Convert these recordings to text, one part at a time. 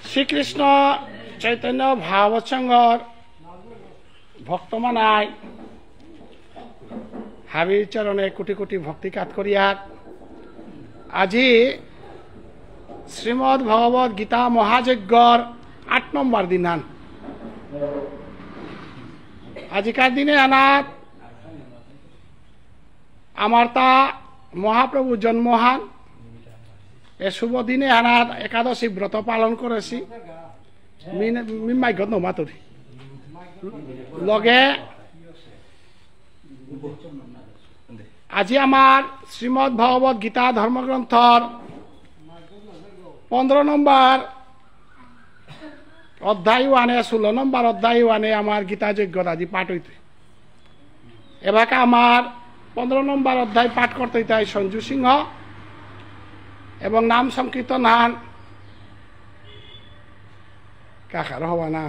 শ্রীকৃষ্ণ চৈতন্য ভাগবত সংঘর ভক্তমানায় হাবির চরণে কোটি কোটি ভক্তিকাত করিয়ার আজি শ্রীমদ ভগবত গীতা মহাযজ্ঞর ৮ নম্বর দিন আন আজিকার দিনে আনাত আমার তা মহাপ্রভু জন্মহান এ শুভ দিনে আনাত একাদশী ব্রত পালন করেছি মিমাইগত নমাতুরি লগে আজি আমার শ্রীমদ ভগবত গীতা ধর্মগ্রন্থর 15 নম্বর অধ্যায় আনে 16 নম্বর অধ্যায় আনে আমার গীতা যজ্ঞ আজি পাঠ হইতে এবাকে আমার 15 নম্বর অধ্যায় পাঠ করতে তাই সঞ্জু সিংহ এবং নাম সংকীর্তন হান কাকার হওয়া না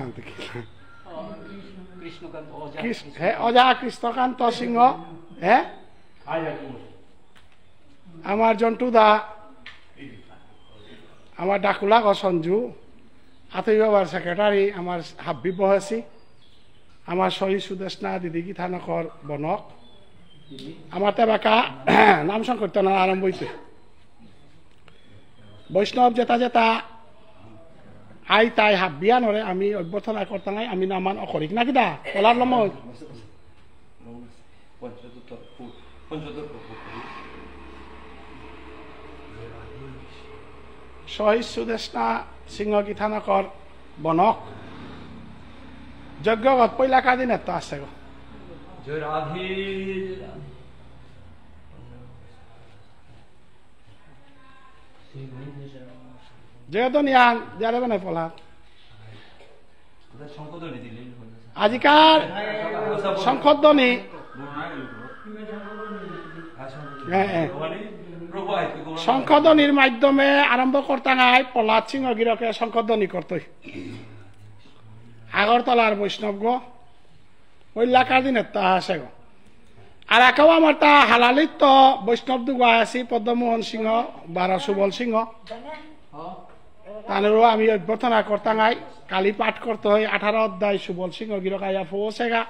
অজা কৃষ্ণকান্ত সিংহ হ্যাঁ আমার জন্টু দা আমার ডাকুলা গ সঞ্জু আতই বাবার সেক্রেটারি আমার হাব্বি বহেছি আমার শহীদ সুদেশনা দিদি গীতানকর বনক আমার তেবাকা নাম সংকীর্তন আরম্ভ হইতে বৈষ্ণব যেটা যেটা আই তাই হাব্বিয়া নরে আমি অভ্যর্থনা করতে নাই আমি নামান অকরিক না কিনা কলার লম শহীদ সুদেশনা সিংহ গীতানকর বনক যজ্ঞগত পয়লা কাদিন এত আছে গো যেহেতু নিয়ান যারে বানাই পলা আজিকার শঙ্খধ্বনি শঙ্খধ্বনির মাধ্যমে আরম্ভ করতাঙাই প্রহ্লাদ সিংহ গিরকে শঙ্খধ্বনি করতে আগরতলার বৈষ্ণব গো পয়লা দিন তা আছে গো আর একেও আমার তা হালালিত বৈষ্ণব দুগা আছি পদ্মমোহন সিংহ বারা সুবল সিংহ তানেরও আমি অভ্যর্থনা করতাঙাই কালি পাঠ করতে হয় 18 অধ্যায় সুবল সিংহ গিরক আইয়া পৌঁছেগা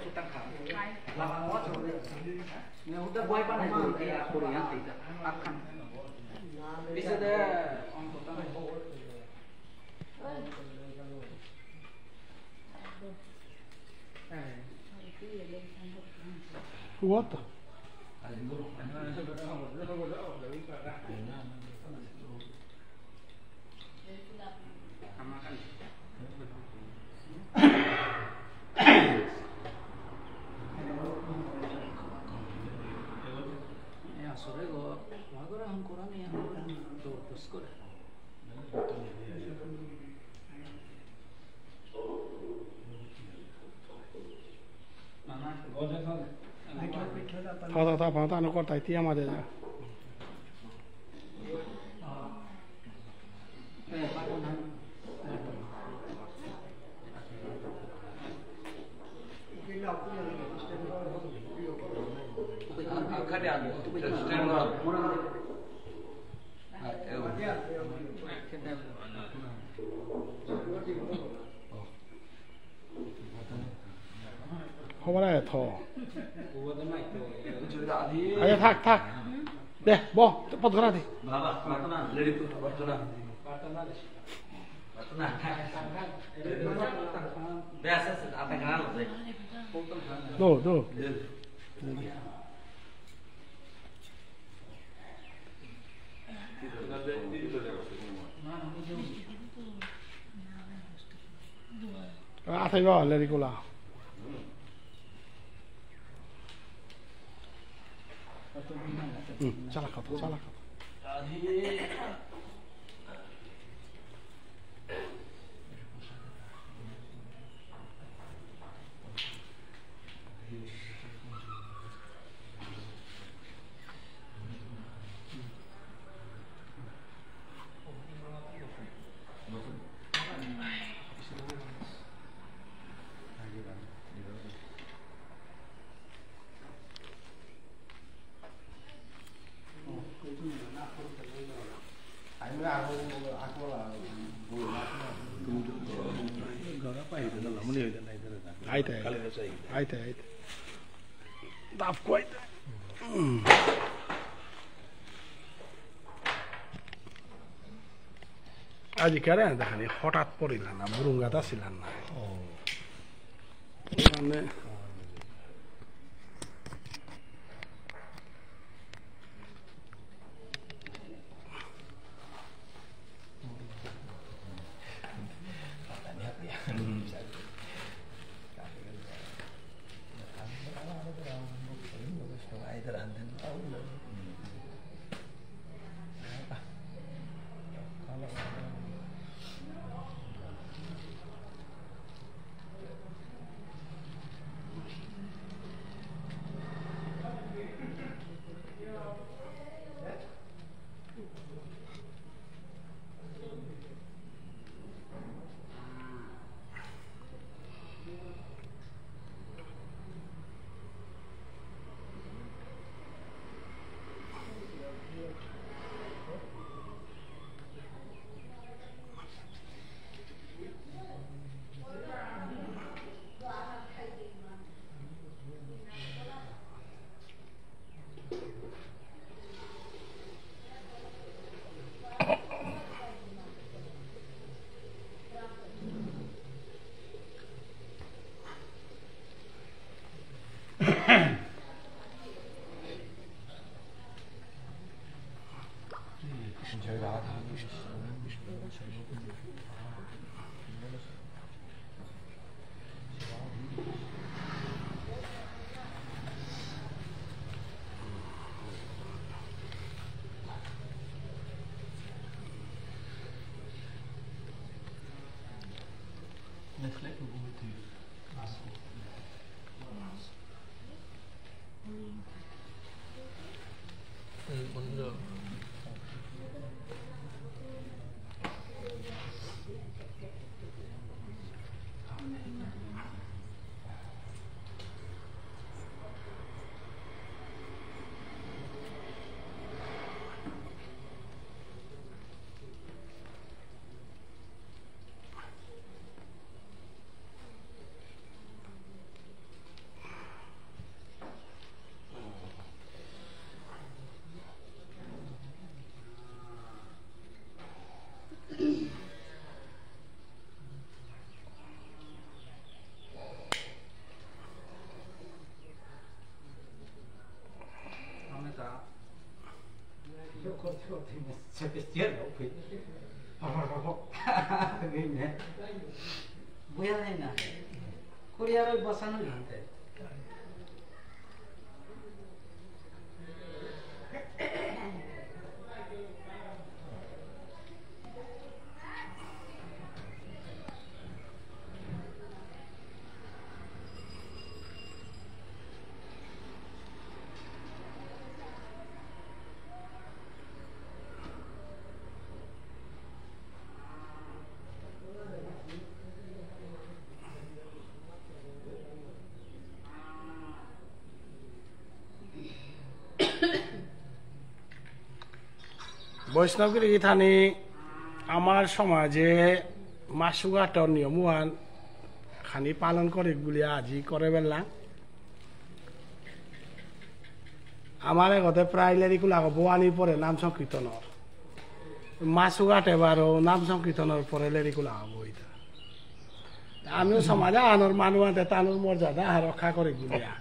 sultan kham. Lama awat sebenarnya. Nah, udah buat apa nih? Ya, Korea tidak. Akan. Bisa deh. Om sultan. What? Ya, sore go. Wagora Korea yang tuh sekolah. था भाता न करता इतिया मादे जा Không phải thò. Ayo thak. Deh, boh, cepat gerak deh. Tuh. Thấy vào lên đi cô nào. Salah kata. Ahí. Dapat kuat. Aji karen dah ni hotat porilan na burung gata silan na. Mane Sẽ cái chết đâu phải. Ini. Buya này nè. Korea rồi bớt nó làm thế. বৈষ্ণবগিরি থানি আমার সমাজে মাসুগাটর নিয়মওয়ান খানি পালন করে গুলি আজি করে বেললাম আমার এগতে প্রায় লেরিকুল আগ বোয়ানি পরে নাম সংকীর্তনের মাসুগাট এবারও নাম সংকীর্তনের পরে লেরিকুল আগ বইটা আমিও সমাজে আনোর মানুষ আনতে তানোর মর্যাদা রক্ষা করে গুলিয়া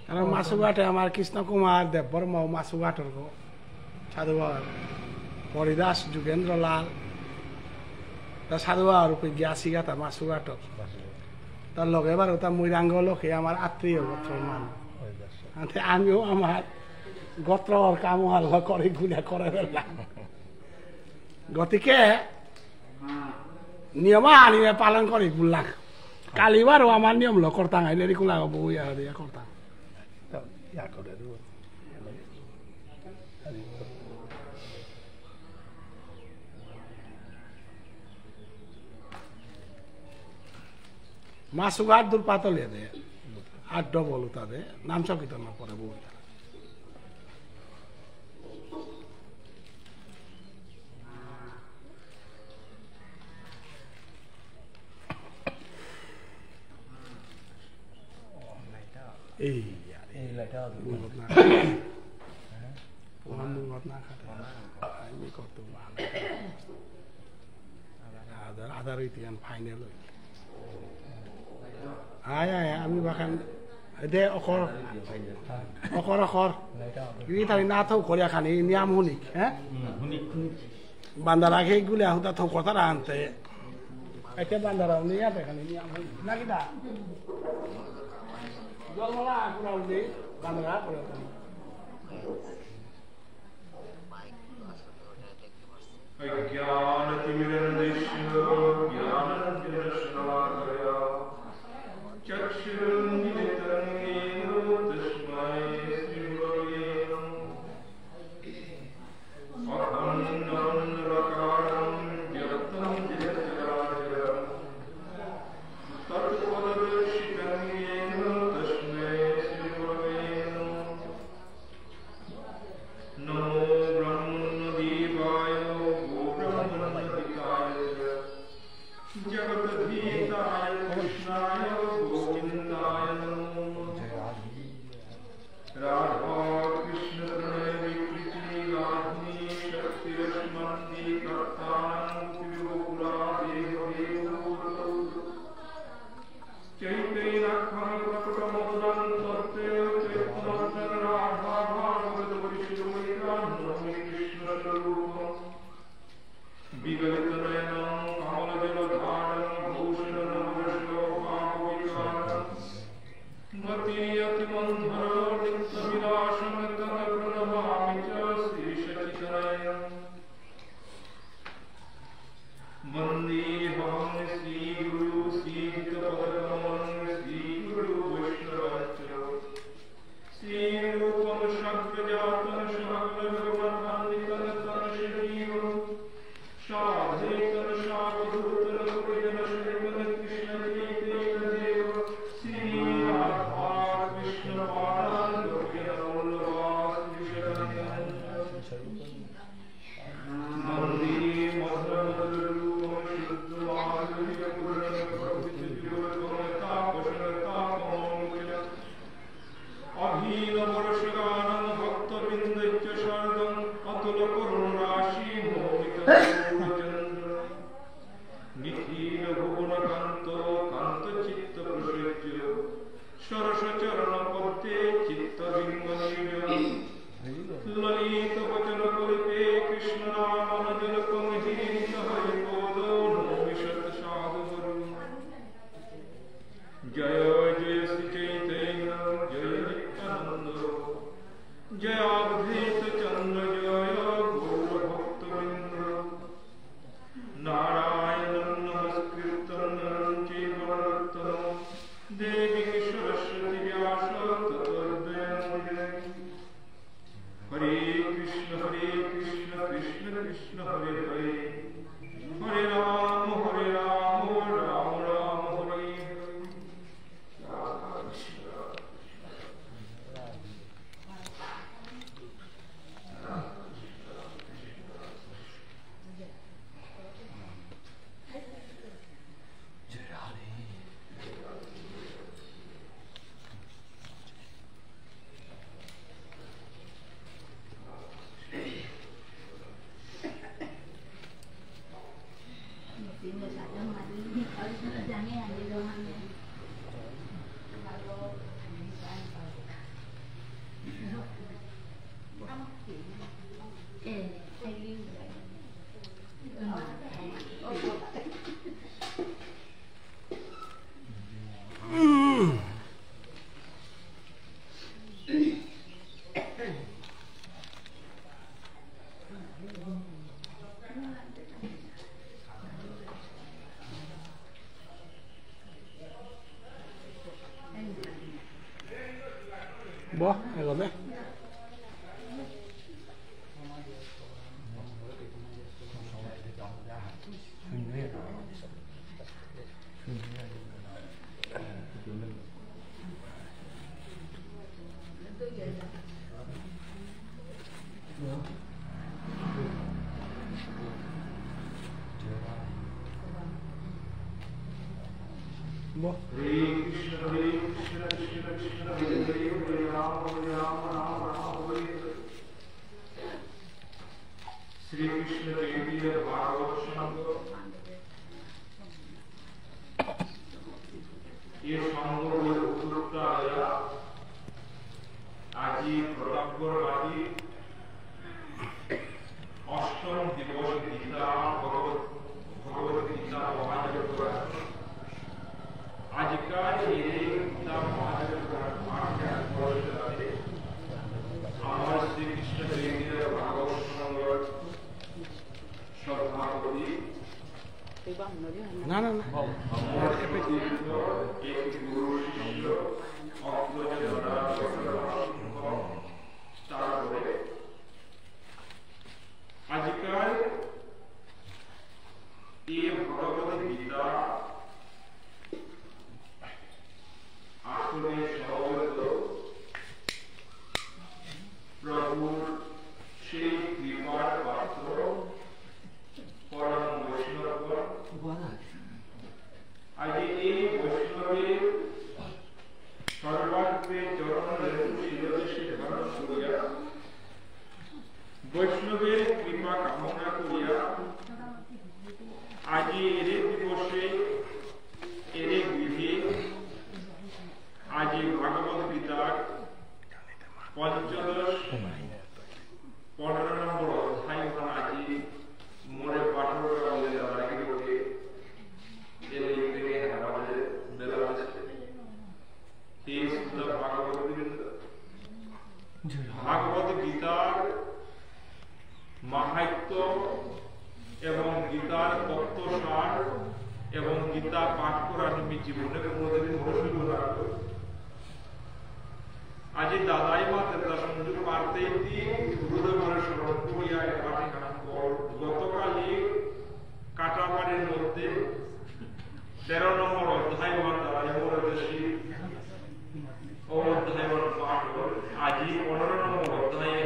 কারণ মাসুগাটে আমার কৃষ্ণ কুমার দেববর্ম মাসুগাটর সাধুবার হরিদাস যোগেন্দ্র লাল তা সাধুবার রূপে গিয়াছি গাতা মাসুগাটক তার লগে এবার তা মৈরাঙ্গ লোকে আমার আত্মীয় গোত্র মানুষ আমিও আমার গোত্রর কাম করে গুণা করে ফেললাম গতিকে নিয়ম আনিমে পালন করে গুলাক কালিবারও আমার নিয়ম লো করতাম আইলে কুলা বউ ইয়া করতাম মাসুগার দূর পাতলে দে আর ডবল তাদের নাম সংকীর্তন পরে বউটা এই না খাতে আধার ইতিহান ফাইনাল আয় আয় আমি বাখান দে অখর অখর অখর ই তাই না থৌ করিয়া খানি নিয়াম হুনিক হ্যাঁ বান্দারা খেয়ে গুলি আহুতা থৌ কথা আনতে একে বান্দারা নিয়াতে খানি নিয়াম হুনিক নাকি দা জলমলা আকুরা উনি বান্দারা করে ললিত বচন করিতে কৃষ্ণ হরে হরে হরে রাম রাম রাম হরে বহ এগোবে বহ শ্রীকৃষ্ণ দেবীর ভাগবত সঙ্গ এ সঙ্গের উত্তরটা আজি প্রতাপগড়বাদী অষ্টম দিবস গীতা ভগবত গীতা মহাযজ্ঞ আজকাল এই গীতা মহাযজ্ঞ আমার শ্রীকৃষ্ণ দেবীর ভাগবত সঙ্গের সভাপতি না না না আজকাল এই ভগবত গীতা আসলে সহজত প্রভুর সেই কৃপার পাত্র পরম বৈষ্ণব আজ এই বৈষ্ণবের সর্বাগ্রে চরণ রেণু শিরদেশে ধারণ করিয়া বৈষ্ণবের কৃপা কামনা করিয়া আজ এর দিবসে এর গৃহে আজ ভাগবত গীতার পঞ্চদশ 15 নম্বর অধ্যায় আজি মোরে পাঠক আমাদের দাঁড়িয়ে ওঠে এর লিখে আমাদের বেলা আছে এই সুন্দর ভাগবত গীতার মাহাত্ম্য এবং গীতার তত্ত্বসার এবং গীতা পাঠ করা নিমি জীবনে কোনোদিন ভুলব না আজি দাদাই মা তেতা সংযোগ পারতে গুরুদেবের স্মরণ করিয়া পাঠে গতকালই কাটাবাড়ির মধ্যে 13 নম্বর অধ্যায় দাঁড়াই দেশি অধ্যায় পাঠ আজি 15 নম্বর অধ্যায়ে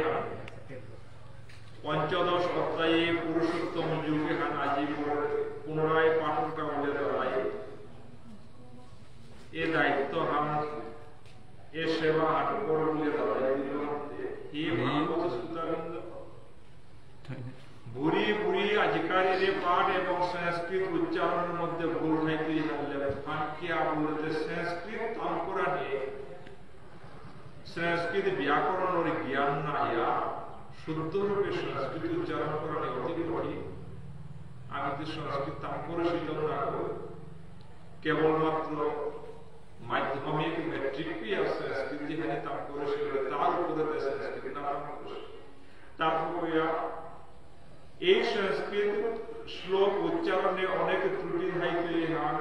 পঞ্চদশ অধ্যায়ে পুরুষোত্তম যুগে হান আজি পুনরায় পাঠনটা বলে দাঁড়াই এ দায়িত্ব হান এ সেবা হাট করে বলে দাঁড়াই হে ভাগবত সুতানন্দ ভুরি ভুরি আজকাল এর পাঠ এবং সংস্কৃত উচ্চারণের মধ্যে ভুল হইতে হলে ফাঁকিয়া বলতে সংস্কৃত তাঙ্করা নিয়ে সংস্কৃত ব্যাকরণের জ্ঞান না ইয়া শুদ্ধরূপে সংস্কৃত উচ্চারণ করা অতি কঠিন আমি তো সংস্কৃত তাঙ্করে শিখলাম না কেবলমাত্র মাধ্যমিক মেট্রিক পেয়ে সংস্কৃত যেখানে তাঙ্করে শিখলে তার উপরে সংস্কৃত না তারপর এই সংস্কৃত শ্লোক উচ্চারণে অনেক ত্রুটি থাকতে হান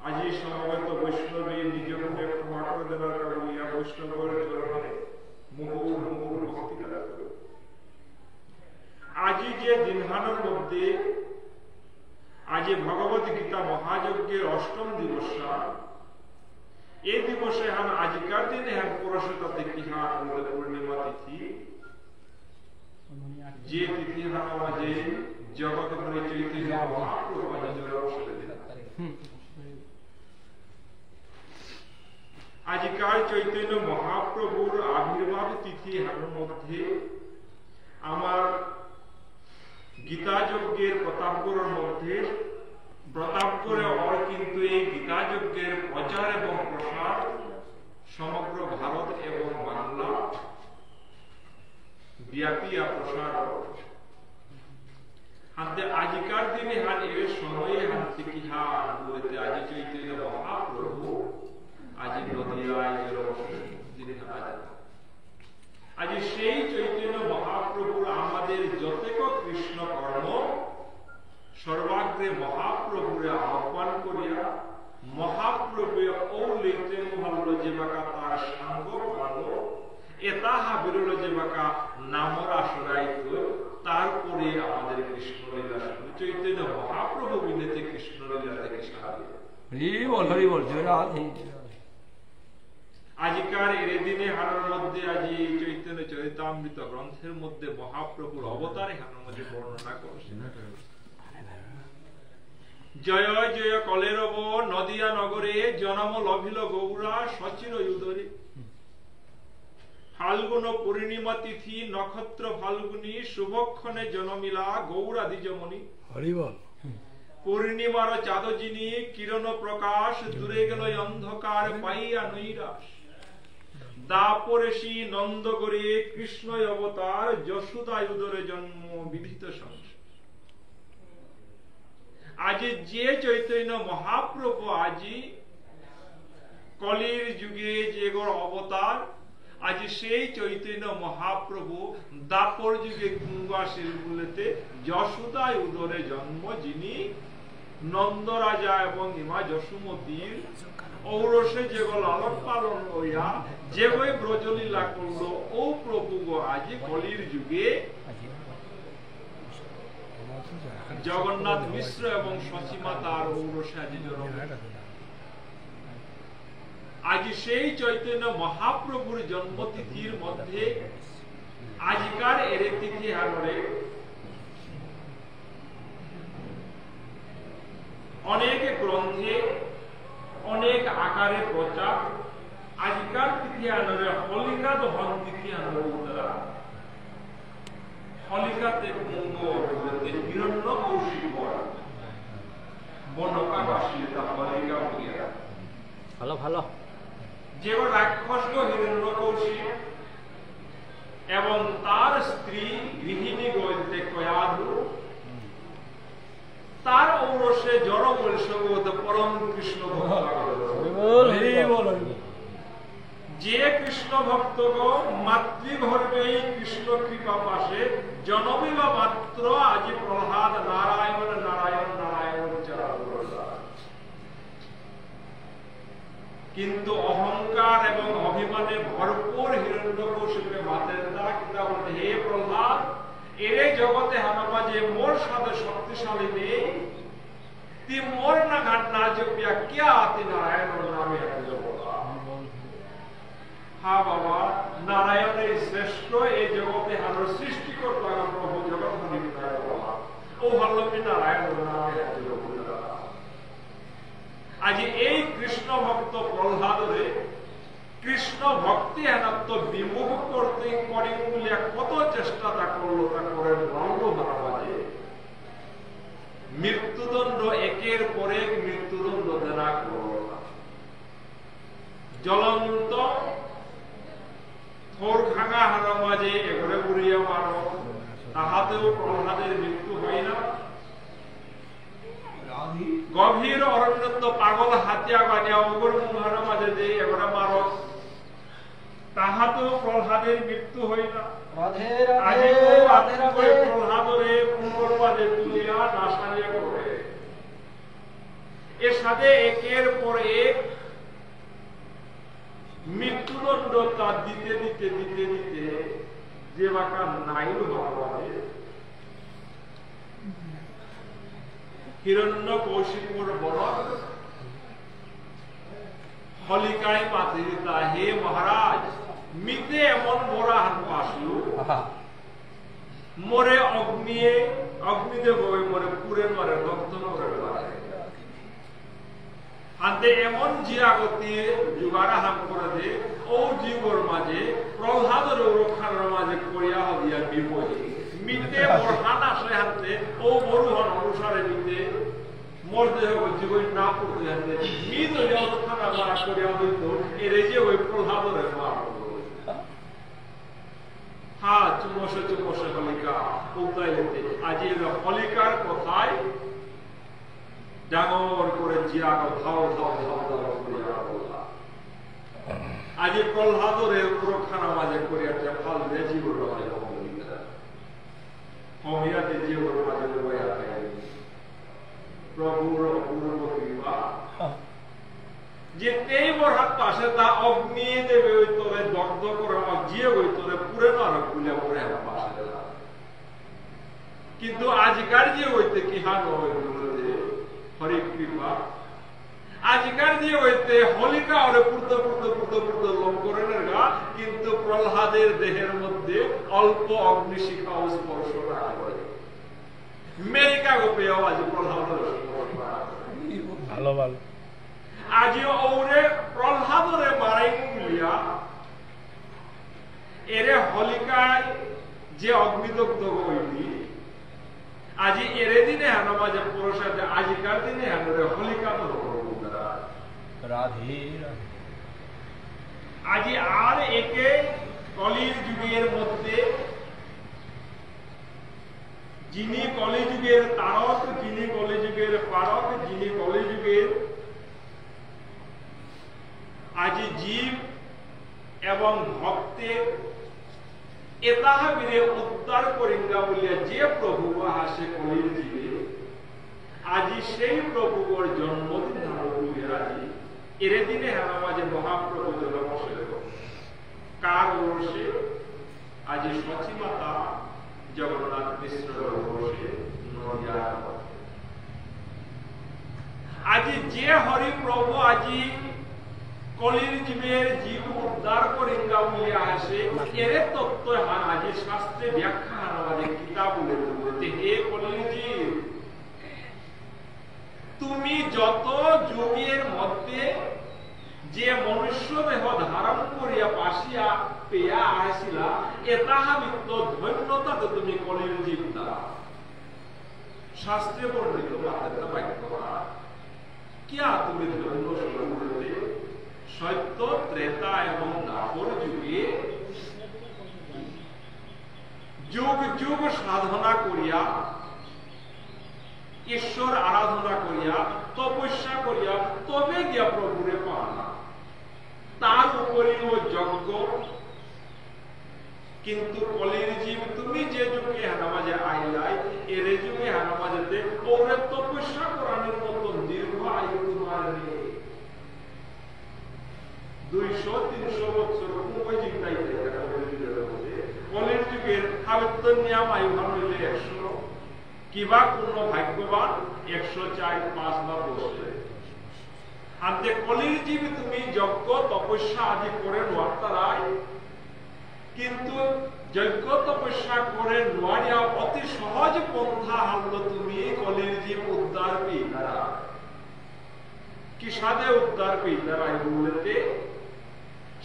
আজি সমবেত বৈষ্ণবী নিজকে ক্ষমা করে দেওয়ার কারণে বৈষ্ণবের চরণে মুহুর মুহুর ভক্তি করা আজি যে দিনহানের মধ্যে আজি ভগবত গীতা মহাযজ্ঞের অষ্টম দিবস এই দিবসে হান আজিকার দিনে হান পুরুষতা তিহার পূর্ণিমা তিথি যে তিথি হান মাঝে জগৎ মনে চৈতন্য মহাপ্রভু আজিকার চৈতন্য মহাপ্রভুর আবির্ভাব তিথি হানের মধ্যে আমার গীতা যজ্ঞের প্রতাপগড়ের মধ্যে প্রতাপগড়ে কিন্তু এই গীতা যজ্ঞের প্রচার এবং প্রসার সমগ্র ভারত এবং বাংলা ব্যাপিয়া প্রসার হাতে আজিকার দিনে হান এর সময়ে হান থেকে হান বলতে আজি চৈতন্য মহাপ্রভু আজি নদিয়ায় আজি সেই চৈতন্য মহাপ্রভুর আমাদের যতেক কৃষ্ণ কর্ম সর্বাগ্রে মহাপ্রভুরে আহ্বান করিয়া মহাপ্রভু ও লেতে ভালো যে বাকা তার সাঙ্গ ভালো এতাহা বিরল যে বাকা নামর আশ্রয়িত তারপরে আমাদের কৃষ্ণলীলা শুরু চৈতন্য মহাপ্রভু বিনেতে কৃষ্ণলীলা থেকে হরি বল আজিকার এর দিনে হানোর মধ্যে আজি চৈতন্য চরিতামৃত গ্রন্থের মধ্যে মহাপ্রভুর অবতারে হানোর মধ্যে বর্ণনা করছে জয় জয় কলেরব নদিয়া নগরে জনম লভিল গৌরা সচির উদরে ফাল্গুন পূর্ণিমা তিথি নক্ষত্র ফাল্গুনি শুভক্ষণে জনমিলা গৌরা দ্বিজমণি হরিবল পূর্ণিমার চাঁদজিনী কিরণ প্রকাশ দূরে গেল অন্ধকার পাইয়া নৈরাশ দাপরেশী নন্দগরে কৃষ্ণ অবতার যশোদা উদরে জন্ম বিধিত সংসার আজি যে চৈতন্য মহাপ্রভু আজি কলির যুগে যে গড় অবতার আজি সেই চৈতন্য মহাপ্রভু দাপর যুগে গঙ্গাশীল বলেতে যশোদা উদরে জন্ম যিনি নন্দ রাজা এবং ইমা যশোমতীর ঔরসে যে লালন পালন হইয়া যে বই ব্রজলীলা করলো ও প্রভু গো আজি কলির যুগে জগন্নাথ মিশ্র এবং শশীমা তার ঔরসে আজি জন্ম আজি সেই চৈতন্য মহাপ্রভুর জন্মতিথির মধ্যে আজিকার এর তিথি হানরে অনেক গ্রন্থে অনেক আকারে প্রচার আজিকার তিথি আনরে হলিকা দহন তিথি আনরে উত্তরা হলিকাতে কুঙ্গ বলতে হিরণ্য কৌশিক বনকা বাসিতা হলিকা বলিয়া ভালো ভালো যে রাক্ষস হিরণ্য কৌশিক এবং তার স্ত্রী গৃহিণী বলতে কয়াধু তার ঔরসে জড় বৈষ্ণব পরম কৃষ্ণ যে কৃষ্ণ ভক্ত মাতৃগর্ভে কৃষ্ণ কৃপা পাশে জনবিবা মাত্র আজি প্রহ্লাদ নারায়ণ নারায়ণ নারায়ণ কিন্তু অহংকার এবং অভিমানে ভরপুর হিরণ্যকশিপে মাতের দ্বারা কিনা বলতে হে প্রহ্লাদ এরে জগতে হানামা যে মোর সাথে শক্তিশালী নেই তি মোর না ঘাট না জপিয়া क्या आती नारायण नामे হ্যাঁ বাবা নারায়ণের শ্রেষ্ঠ এই জগতে হানোর সৃষ্টিকর্তা প্রভু জগৎ ও হল্লমী নারায়ণ নামে আজি এই কৃষ্ণ ভক্ত প্রহ্লাদরে কৃষ্ণ ভক্তি হেনাত্ম বিমুখ করতে করিম বলিয়া কত চেষ্টা তা করলো তা করে বন্ধ মাঝে মৃত্যুদণ্ড একের পর এক মৃত্যুদণ্ড দেনা করল জ্বলন্ত থোর ভাঙা হানা মাঝে এগরে উড়িয়া মারো তাহাতেও প্রহ্লাদের মৃত্যু হয় না গভীর অরণ্যত্ব পাগল হাতিয়া বানিয়া অগর মুহার মাঝে যে এগরে মারো তাহাতেও প্রহ্লাদের মৃত্যু হয় না প্রহ্লাদরে পুনর মাঝে তুলিয়া নাশানিয়া করে এর সাথে একের পর এক মৃত্যুদণ্ড তা দিতে দিতে দিতে দিতে যে বাঁকা নাইল হিরণ্যকশিপুর বনক হলিকায় মাতিতা হে মহারাজ মিতে এমন বড় হাত পাশলু মরে অগ্নিদেব মরে পুরে মরে রক্ত করে আনতে এমন জিয়াগতি যুগারা হাম করে দে ও জীবর মাঝে প্রহ্লাদের রক্ষার মাঝে করিয়া হইয়া বিপদে মিতে বরহান আসে হাতে ও বরুহন অনুসারে মিতে মোর দেহ জীবন না পড়তে হাতে মিত রক্ষার মারা করিয়া হইত এর যে ওই প্রহ্লাদের মার হ্যাঁ চুমসে হলিকা উতাইতে আজ এই হলিকার কথায় ডাঙর করে জিয়াগ ধাও করিয়া বললা আজ প্রহ্লাদরের রক্ষার মাঝে করিয়া ফাল দে জীবন রহে হমিয়াতে জীবন মাঝে বয়া থাকে প্রভুর অপূর্ব কৃপা যেতেই বরহাত পাশে তা অগ্নি দেবে ওই তোরে দগ্ধ করে জিয়ে ওই তোরে পুরে মারো খুলে পড়ে পাশে কিন্তু আজকার যে হইতে কি হার হরি কৃপা আজকার যে হইতে হলিকা ওরে পুরতে লঙ্করণের গা কিন্তু প্রহ্লাদের দেহের মধ্যে অল্প অগ্নিশিখা স্পর্শ না করে মেরিকা গোপেও আজ প্রহ্লাদের ভালো ভালো আজি ওরে প্রহ্লাদরে মারাই মুলিয়া এরে হলিকায় যে অগ্নিদগ্ধ হইলি আজি এরে দিনে হানো মাঝে পুরুষাতে আজিকার দিনে হানো রে হলিকা তো রাধে আজি আর একে কলির যুগের মধ্যে যিনি কলিযুগের তারক যিনি কলিযুগের পারক যিনি কলিযুগের আজি জীব এবং ভক্তের এতাহাবিরে উদ্ধার করিঙ্গা বলিয়া যে প্রভু হাসে কলির জীবে আজি সেই প্রভুর জন্মদিন আজি এরে দিনে হানা মাঝে মহাপ্রভু বসে কার বসে আজি সচী মাতা জগন্নাথ মিশ্র বসে আজি যে হরি প্রভু আজি কলির জীবের জীব উদ্ধার করিঙ্গা বলিয়া আসে এরে তত্ত্ব হান আজি শাস্ত্রে ব্যাখ্যা হান আজি কিতাব বলে হে কলির জীব তুমি যত যুগের মধ্যে যে মনুষ্য দেহ ধারণ করিয়া পাশিয়া পেয়া আসিলা এতাহা বিত্ত ধন্যতা তো তুমি কলির জীব দ্বারা শাস্ত্রে বর্ণিত বাক্য কিয়া তুমি ধন্য বলতে সত্য ত্রেতা এবং দাপর যুগে যুগ যুগ সাধনা করিয়া ঈশ্বর আরাধনা করিয়া তপস্যা করিয়া তবে গিয়া প্রভুরে পাওয়া তার উপরেও যজ্ঞ কিন্তু কলির জীব তুমি যে যুগে হানামাজে আইলাই এর যুগে হানামাজেতে ওরে তপস্যা করানোর মতো দীর্ঘ আয়ু তোমার নেই 200-300 বছর ওই জিন্দাই কলির যুগের আবেদন নিয়ম আয়ু হইলে 100 কিবা কোন ভাগ্যবান 104-5 বা বসে আনতে কলির জীব তুমি যজ্ঞ তপস্যা আদি করে নোয়াতারাই কিন্তু যজ্ঞ তপস্যা করে নোয়ারিয়া অতি সহজ পন্থা হলো তুমি কলির জীব উদ্ধার পেইতারা কি সাদে উদ্ধার পেইতারা বলতে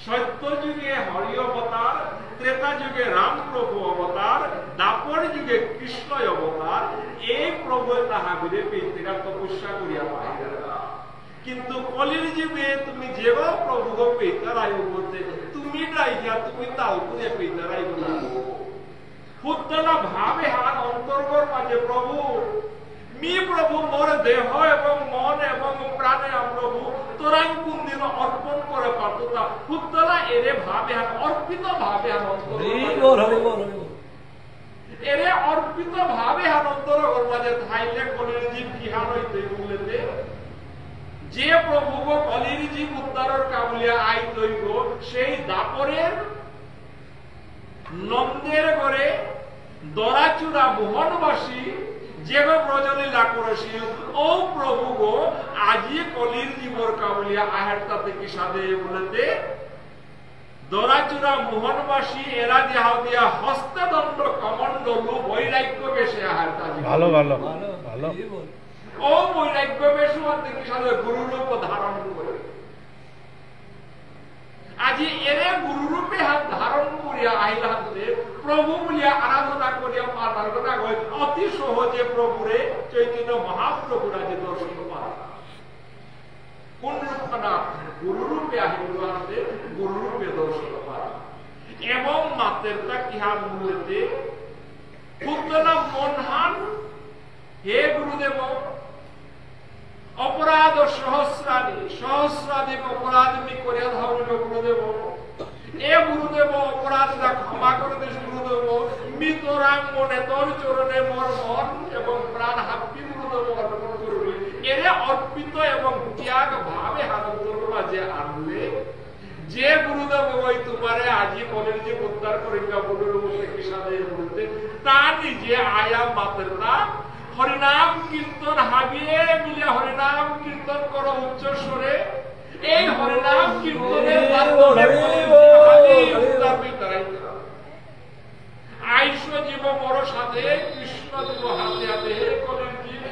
সত্য যুগে হরি অবতার ত্রেতা যুগে রাম প্রভু অবতার দাপর যুগে কৃষ্ণ অবতার এই প্রভু তাহা বিরে পেইতারা তপস্যা করিয়া পাইতারা কিন্তু কলির জীবে তুমি যেব প্রভু পেইতারাই বলতে তুমি ডাইয়া তুমি তাল করে পেইতারাই বলা ফুটলা ভাবে হার অন্তর্গর মাঝে প্রভু মি প্রভু মোর দেহ এবং মন এবং প্রাণে প্রভু তোরাই কোন দিন অর্পণ করে পারতা ফুটলা এরে ভাবে হার অর্পিত ভাবে হার এরে অর্পিত ভাবে হার অন্তর্গর মাঝে থাইলে কলির জীব কি হার হইতে বলতে যে প্রভু কলির জীব উদ্ধারের কাবুলিয়া আই দৈব সেই দাপরের নন্দের ঘরে দরাচূড়া মোহনবাসী যেগো ব্রজলীলা করেছিল ও প্রভু গো আজি কলির জীবর কাউলিয়া আহারটাতে কি সাদে বলতে দরাচুরা মোহনবাসী এরা দেহা দিয়া হস্তদণ্ড কমণ্ডলু বৈরাগ্য বেশে আহারটা ভালো ভালো ভালো ও বৈরাগ্য বেশ কি সাদে গুরুরূপ ধারণ করে আজি এরে গুরুরূপে হাত ধারণ করিয়া আইলাতে প্রভু বলিয়া আরাধনা করিয়া আরাধনা করে অতি সহজে প্রভুরে চৈতন্য মহাপ্রভুর আজি দর্শন পায় কোন রূপ না গুরুরূপে আহিতে গুরুরূপে দর্শন পায় এবং মাতেরটা ইহা মূলতে পুত্রনা মনহান হে গুরুদেব অপরাধ সহস্রাধিক অপরাধ আমি করিয়া ধরল গুরুদেব এ গুরুদেব অপরাধটা ক্ষমা করে দিস গুরুদেব মৃতরাং মনে তোর চরণে মর মন এবং প্রাণ হাপ্পি গুরুদেব অর্পণ করবে এরে অর্পিত এবং ত্যাগ ভাবে হাতর মাঝে আনলে যে গুরুদেব ওই তোমারে আজি বলেন যে উদ্ধার করিকা বলুর মধ্যে কি সাথে বলতে তা নিজে আয়া মাত্রটা হরিনাম কীর্তন হাবিয়ে মিলে হরিনাম কীর্তন করো উচ্চ স্বরে এই হরিনাম কীর্তনের মাধ্যমে আইস জীব বড় সাথে কৃষ্ণ দেব হাতে হাতে হে কলেন জীব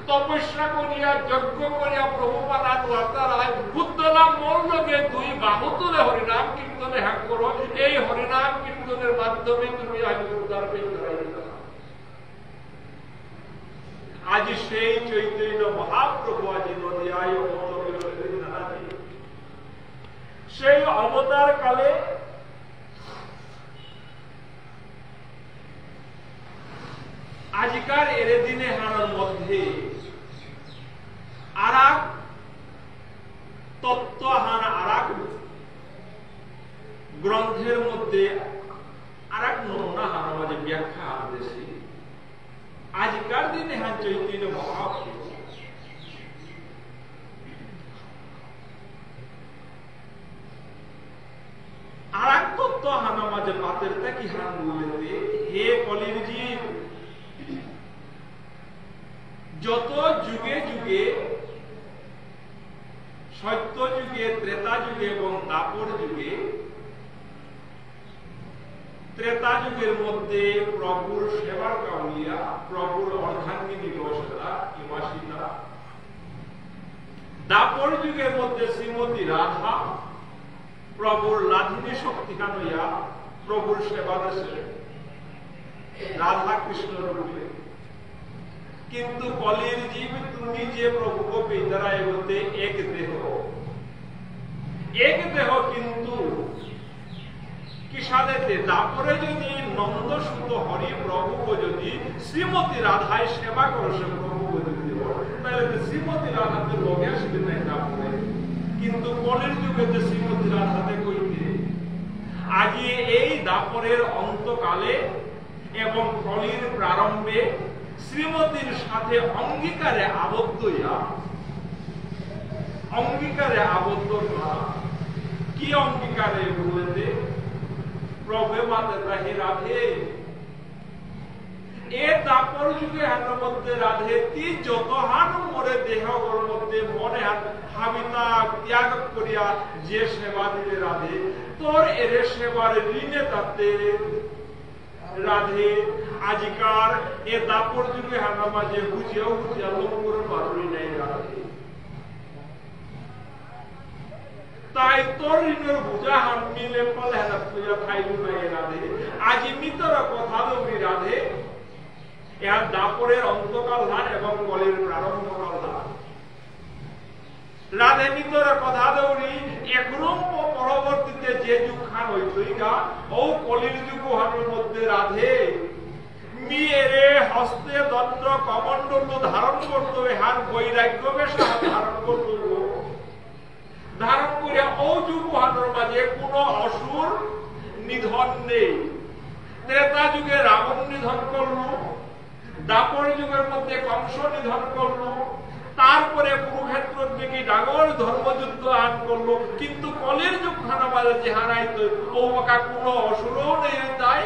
তপস্যা করিয়া যজ্ঞ করিয়া প্রভুপাদা দ্বারায় বুদ্ধনাম মল্লকে দুই বাহু তুলে হরিনাম কীর্তনে হ্যাঁ করো এই হরিনাম কীর্তনের মাধ্যমে তুমি আজ উদ্ধার পেয়ে আজি সেই চৈতন্য মহাপ্রভু আজি নদিয়ায় সেই অবতার কালে আজিকার এরে দিনে হানার মধ্যে আরাক তত্ত্ব হান আরাক গ্রন্থের মধ্যে আরাক নমুনা হানার মাঝে ব্যাখ্যা আদেশী আজকার দিনে হ্যাঁ চৈতন্য মহাপ্রভু আর এক তত্ত্ব হানা মাঝে পাতের কি হান বলতে হে কলির জীব যত যুগে যুগে সত্য যুগে ত্রেতা যুগে এবং দাপর যুগে ত্রেতা যুগের মধ্যে প্রভুর সেবার কাউলিয়া প্রভুর অর্ধাঙ্গিনী বসতা ইমাসিতা দাপর যুগের মধ্যে শ্রীমতী রাধা প্রভুর লাধিনী শক্তিখান হইয়া প্রভুর সেবা দেশে রাধা কৃষ্ণ রূপে কিন্তু কলির জীব তুমি যে প্রভুকে পেদারায় বলতে এক দেহ কিন্তু কিসাদেতে তারপরে যদি নন্দ সুত হরি প্রভু যদি শ্রীমতী রাধায় সেবা করছে প্রভু তাহলে শ্রীমতী রাধাতে লগে আসবে না তারপরে কিন্তু কলির যুগেতে শ্রীমতী রাধাতে কইতে আজি এই দাপরের অন্তকালে এবং কলির প্রারম্ভে শ্রীমতীর সাথে অঙ্গীকারে আবদ্ধ না কি অঙ্গীকারে বলতে প্রভু মাতা হে রাধে এ তাপর যুগে হাতের মধ্যে রাধে তি যত হান মরে দেহ মধ্যে মনে হাত হাবিতা ত্যাগ করিয়া যে সেবা দিলে রাধে তোর এর সেবার ঋণে তাতে রাধে আজিকার এ দাপর যুগে হানা মাঝে বুঝিয়া লঙ্গর পারুই নাই রাধে তাই তোর ঋণের বুঝা হান মিলে ফল হেনা পূজা খাইলু নাই রাধে আজি মিতর কথা দৌড়ি রাধে এর দাপরের অন্তকাল ধান এবং কলের প্রারম্ভকাল ধান রাধে মিতর কথা দৌড়ি একরম পরবর্তীতে যে যুগ খান হইতই গা ও কলির যুগ হানের মধ্যে রাধে মেয়েরে হস্তে দণ্ড কমণ্ডল ধারণ করতে হার বৈরাগ্য বেশ ধারণ করতে ধারণ করিয়া ও যুগ হানের মাঝে কোন অসুর নিধন নেই ত্রেতা যুগে রাবণ নিধন করলো দাপর যুগের মধ্যে কংস নিধন করলো তারপরে কুরুক্ষেত্র দিকে ডাগর ধর্মযুদ্ধ আন করলো কিন্তু কলির যুগ খানা মাঝে যে হারাইতো ও বাকা কোন অসুরও নেই তাই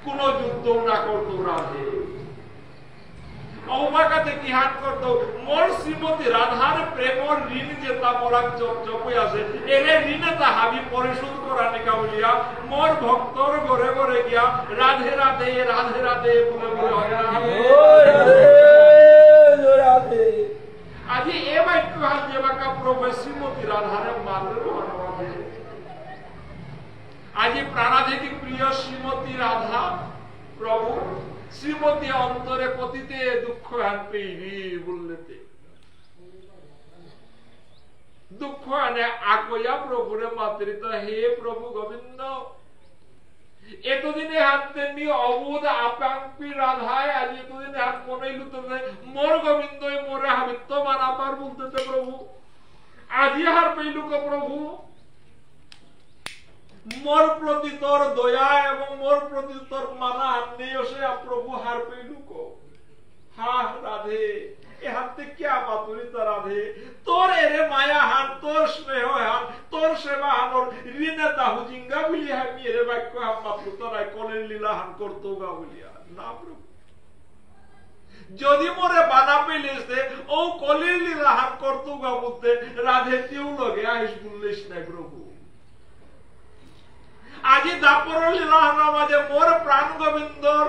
কোন যুদ্ধ না করতো রাধে অবাকাতে কি হাত করতো মোর শ্রীমতী রাধার প্রেমর ঋণ যেটা মরাক চপে আছে এরে ঋণে তা হাবি পরিশোধ করা নিকা বলিয়া মোর ভক্তর ঘরে ঘরে গিয়া রাধে রাধে রাধে রাধে বলে বলে আজি এ বাক্য হাত যে বাক্য প্রভু শ্রীমতী রাধারে মাতৃ আজি প্রাণাধিক প্রিয় শ্রীমতী রাধা প্রভু শ্রীমতী অন্তরে পতিতে দুঃখ হান পেইরি বললেতে দুঃখ আনে আকয়া প্রভুরে মাতৃত হে প্রভু গোবিন্দ এতদিনে হাত তেমনি অবোধ আপাঙ্কি রাধায় আজ এতদিনে হাত মনে লুতো মোর গোবিন্দ মোরে হাবিত্য মানাবার বলতেছে প্রভু আজি হার পেইলুক প্রভু মোর প্রতি তোর দয়া এবং মোর প্রতি তোর মানা নেই প্রভু হার পেইলুক হা রাধে এ হাতে क्या मातुरिता राधे তোর এরে মায়া হান তোর স্নেহ হান তোর সেবা হান ঋণে দাহু জিঙ্গা বলি আমি এরে বাক্য হাম মাতু তোরাই কোনের লীলা হান করতো গা বলিয়া না প্রভু যদি মোরে বানা পেলিসে ও কলির লীলা হান করতো গা বলতে রাধে তিউ লগে আইস বললিস না প্রভু আজি দাপর লীলা হান মাঝে মোর প্রাণ গোবিন্দর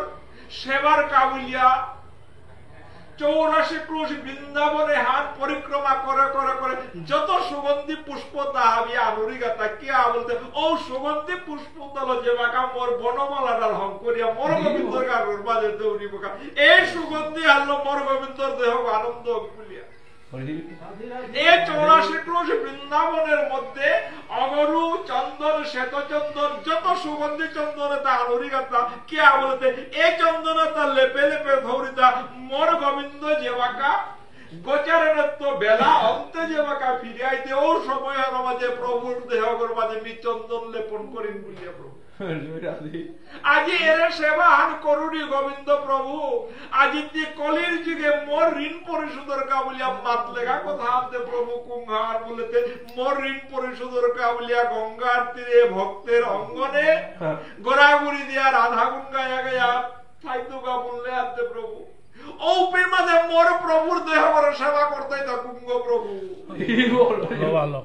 সেবার কাবুলিয়া 84 ক্রোশ বৃন্দাবনে হাত পরিক্রমা করে করে করে যত সুগন্ধি পুষ্প তাহাবি আনুরিগাতা কে বলতে ও সুগন্ধি পুষ্প দল যে বাকা মোর বনমালার হং করিয়া মোর গোবিন্দর গার বাজে দৌড়ি বকা এই সুগন্ধি আলো মোর গোবিন্দর দেহ আনন্দ বলিয়া এই 84 ক্রোশ বৃন্দাবনের মধ্যে অগরু চন্দন শ্বেত চন্দন যত সুগন্ধি চন্দনে তা আনুরিগাতা কে বলতে এই চন্দনে তা লেপে লেপে ধৌরিতা মোর গোবিন্দ যেবাকা গোচারণত্ব বেলা অন্তে যেবাকা ফিরে আইতে ও সময় মাঝে প্রভুর দেহগর মাঝে নিচন্দন লেপন করেন বলিয়া প্রভু আজি এর সেবা হান করুনি গোবিন্দ প্রভু আজি কলির যুগে মোর ঋণ পরিশোধের কা বলিয়া মাত লেগা কথা আমতে প্রভু কুঙ্গার বলেতে মোর ঋণ পরিশোধের কা বলিয়া গঙ্গার তীরে ভক্তের অঙ্গনে গোড়াগুড়ি দিয়া রাধা গুণ গায়া গায়া থাইতুকা বললে আমতে প্রভু ও মাঝে মোর প্রভুর দেহ করে সেবা করতে কুঙ্গ প্রভু ভালো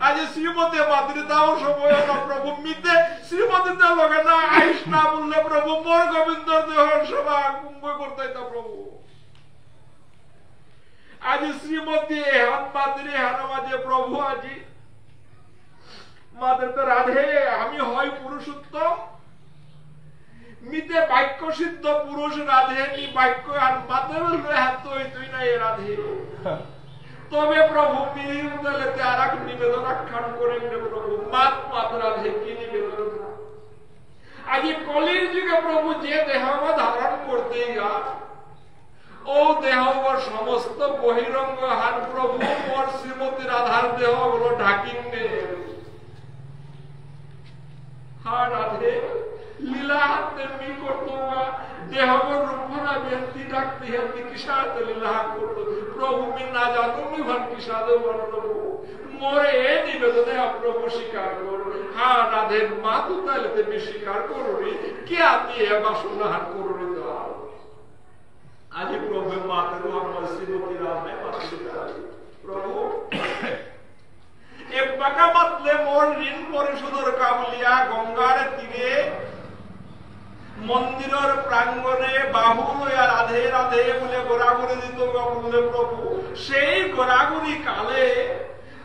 আজ শ্রীমতী মাতৃতাও সময় না প্রভু মিতে শ্রীমতীতে লগে না আইস না বললে প্রভু মোর গোবিন্দর দেহের সেবা কুম্ভ করতে প্রভু আজ শ্রীমতী হান মাতৃ হান মাঝে প্রভু আজি মাদের তো রাধে আমি হয় পুরুষোত্তম মিতে বাক্য সিদ্ধ পুরুষ রাধে নি বাক্য আর মাতে বলবে হাত তুই না এ রাধে তবে প্রভু মিলিতে আর এক নিবেদন আখ্যান করেন প্রভু মাত মাত রাধে কি নিবেদন আজি কলির যুগে প্রভু যে দেহ ধারণ করতে গা ও দেহ সমস্ত বহিরঙ্গ হান প্রভু মোর শ্রীমতী রাধার দেহ গুলো ঢাকিং হা রাধে লীলা হাতে মি করতো দেহগর রূপনা ব্যক্তি ডাকতে হেতি কিসাত লীলা করতো প্রভু মি না জানো মি ভান কিসাদ প্রভু মোরে এ নিবেদনে প্রভু স্বীকার করো হা রাধে মাতু তাইলেতে মি স্বীকার করুনি কে আপনি এ বাসনা হান করুনি তো আজি প্রভু মাতরু আমার শ্রীমতী রাধে প্রভু এ বাকা মাতলে মোর ঋণ পরিশোধের কাবুলিয়া গঙ্গার তীরে মন্দিরের প্রাঙ্গণে বাহু লইয়া রাধে রাধে বলে গোড়াগুড়ি দিত বললে প্রভু সেই গোড়াগুড়ি কালে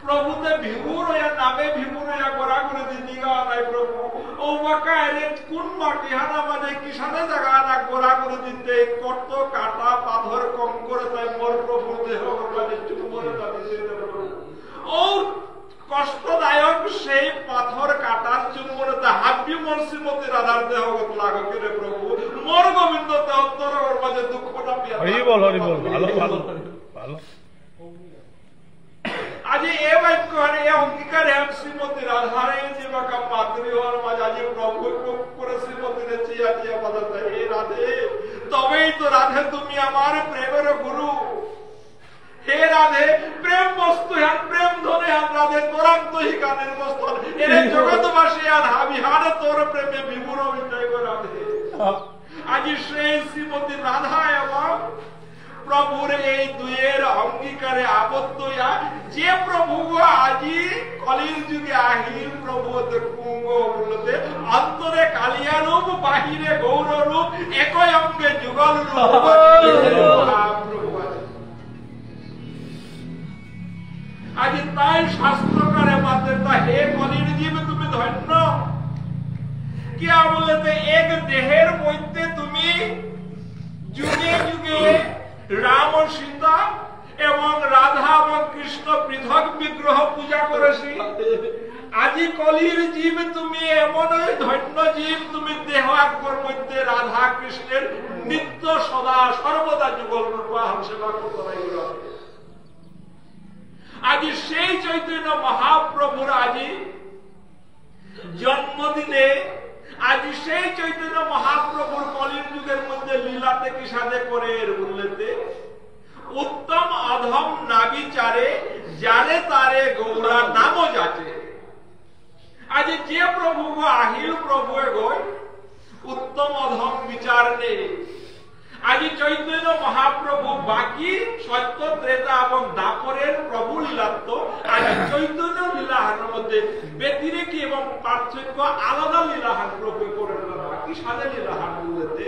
প্রভুতে ভিভুর হইয়া নামে ভিভুর হইয়া গোড়াগুড়ি দিদি গাওয়া নাই প্রভু ও বাকা এরে কোন মাটি হানা মানে কিসানে জায়গা না গোড়াগুড়ি দিতে কত কাটা পাথর কম করে তাই মোর প্রভু দেহ মানে চুম্বরে ও কষ্টদায়ক সেই পাথর কাটার চুম্বরে হাবি মোর শ্রীমতী রাধার দেহ লাগকে রে প্রভু মোর গোবিন্দ তে অন্তর মাঝে দুঃখটা পিয়া হরি বল ভালো ভালো ভালো আজি এ বাক্য এ অঙ্গীকার হেম শ্রীমতী রাধারে জীবকা মাতৃ হওয়ার মাঝে আজি প্রভু করে শ্রীমতী রে চিয়া চিয়া বাজাতে হে রাধে তবেই তো রাধে তুমি আমার প্রেমের গুরু হে রাধে প্রেম বস্তু হ্যান প্রেম ধরে হ্যান রাধে তোরান্ত হি গানের বস্তু এর জগৎবাসী আর হাবি হারে তোর প্রেমে বিভুর বিজয় করে রাধে আজি সেই শ্রীমতী রাধা এবং প্রভুর এই দুয়ের অঙ্গীকারে আবদ্ধ হইয়া যে প্রভু আজি কলির যুগে আহিল প্রভু কুঙ্গ বলতে অন্তরে কালিয়া রূপ বাহিরে গৌর রূপ একই অঙ্গে যুগল রূপ মহাপ্রভু আজি তাই শাস্ত্রকারে মাতে তা হে কলির জীব তুমি ধন্য কিয়া বলতে এক দেহের মধ্যে তুমি যুগে যুগে রাম ও সীতা এবং রাধা এবং কৃষ্ণ পৃথক বিগ্রহ পূজা করেছি আজি কলির জীব তুমি এমনই ধন্য জীব তুমি দেহ আকবর মধ্যে রাধা কৃষ্ণের নিত্য সদা সর্বদা যুগল রূপাহন সেবা করতে লাগিল আজি সেই চৈতন্য মহাপ্রভুর আজি জন্মদিনে আজি সেই চৈতন্য মহাপ্রভুর কলির যুগের মধ্যে লীলাতে কি সাথে করে এর উল্লেখে উত্তম অধম না বিচারে যারে তারে গৌরা নামও যাচে আজি যে প্রভু আহিল প্রভু গো উত্তম অধম বিচার নেই আজি চৈতন্য মহাপ্রভু বাকি সত্য ত্রেতা এবং দাপরের প্রভু লীলাত্ম আজি চৈতন্য লীলাহার মধ্যে ব্যতিরেকি এবং পার্থক্য আলাদা লীলাহার প্রভু করে বাকি সাদা লীলাহার বলতে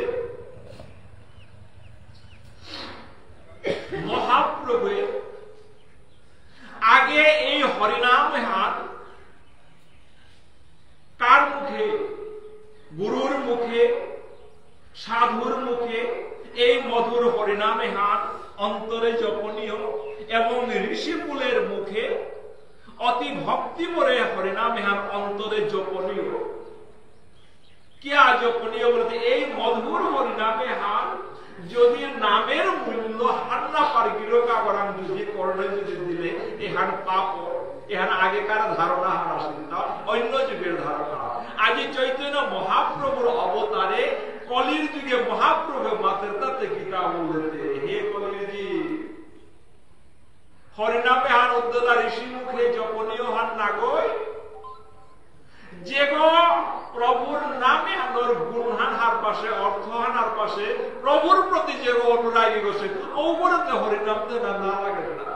মহাপ্রভু আগে এই হরিনাম হাত কার মুখে গুরুর মুখে সাধুর মুখে এই মধুর হরিনামে হাত অন্তরে জপনীয় এবং ঋষিকুলের মুখে অতি ভক্তি করে হরিনামে হাত অন্তরে জপনীয় কিয়া জপনীয় বলতে এই মধুর হরিনামে হাত যদি নামের মূল্য হার না পার গিরকা বরাম যদি করণে যদি দিলে এহান পাপ এহান আগেকার ধারণা হার আসেন অন্য যুগের ধারণা আজি চৈতন্য মহাপ্রভুর অবতারে কলির যুগে মহাপ্রভু মাতের তাতে গীতা বলতে হে কলিজি হরিনামে হান উদ্দলা ঋষি মুখে জপনীয় হান নাগয় যে গো প্রভুর নামে আনোর গুণহান হার পাশে অর্থহান হার পাশে প্রভুর প্রতি যে অনুরাগী গেছে ওপরেতে হরিনামতে না লাগে না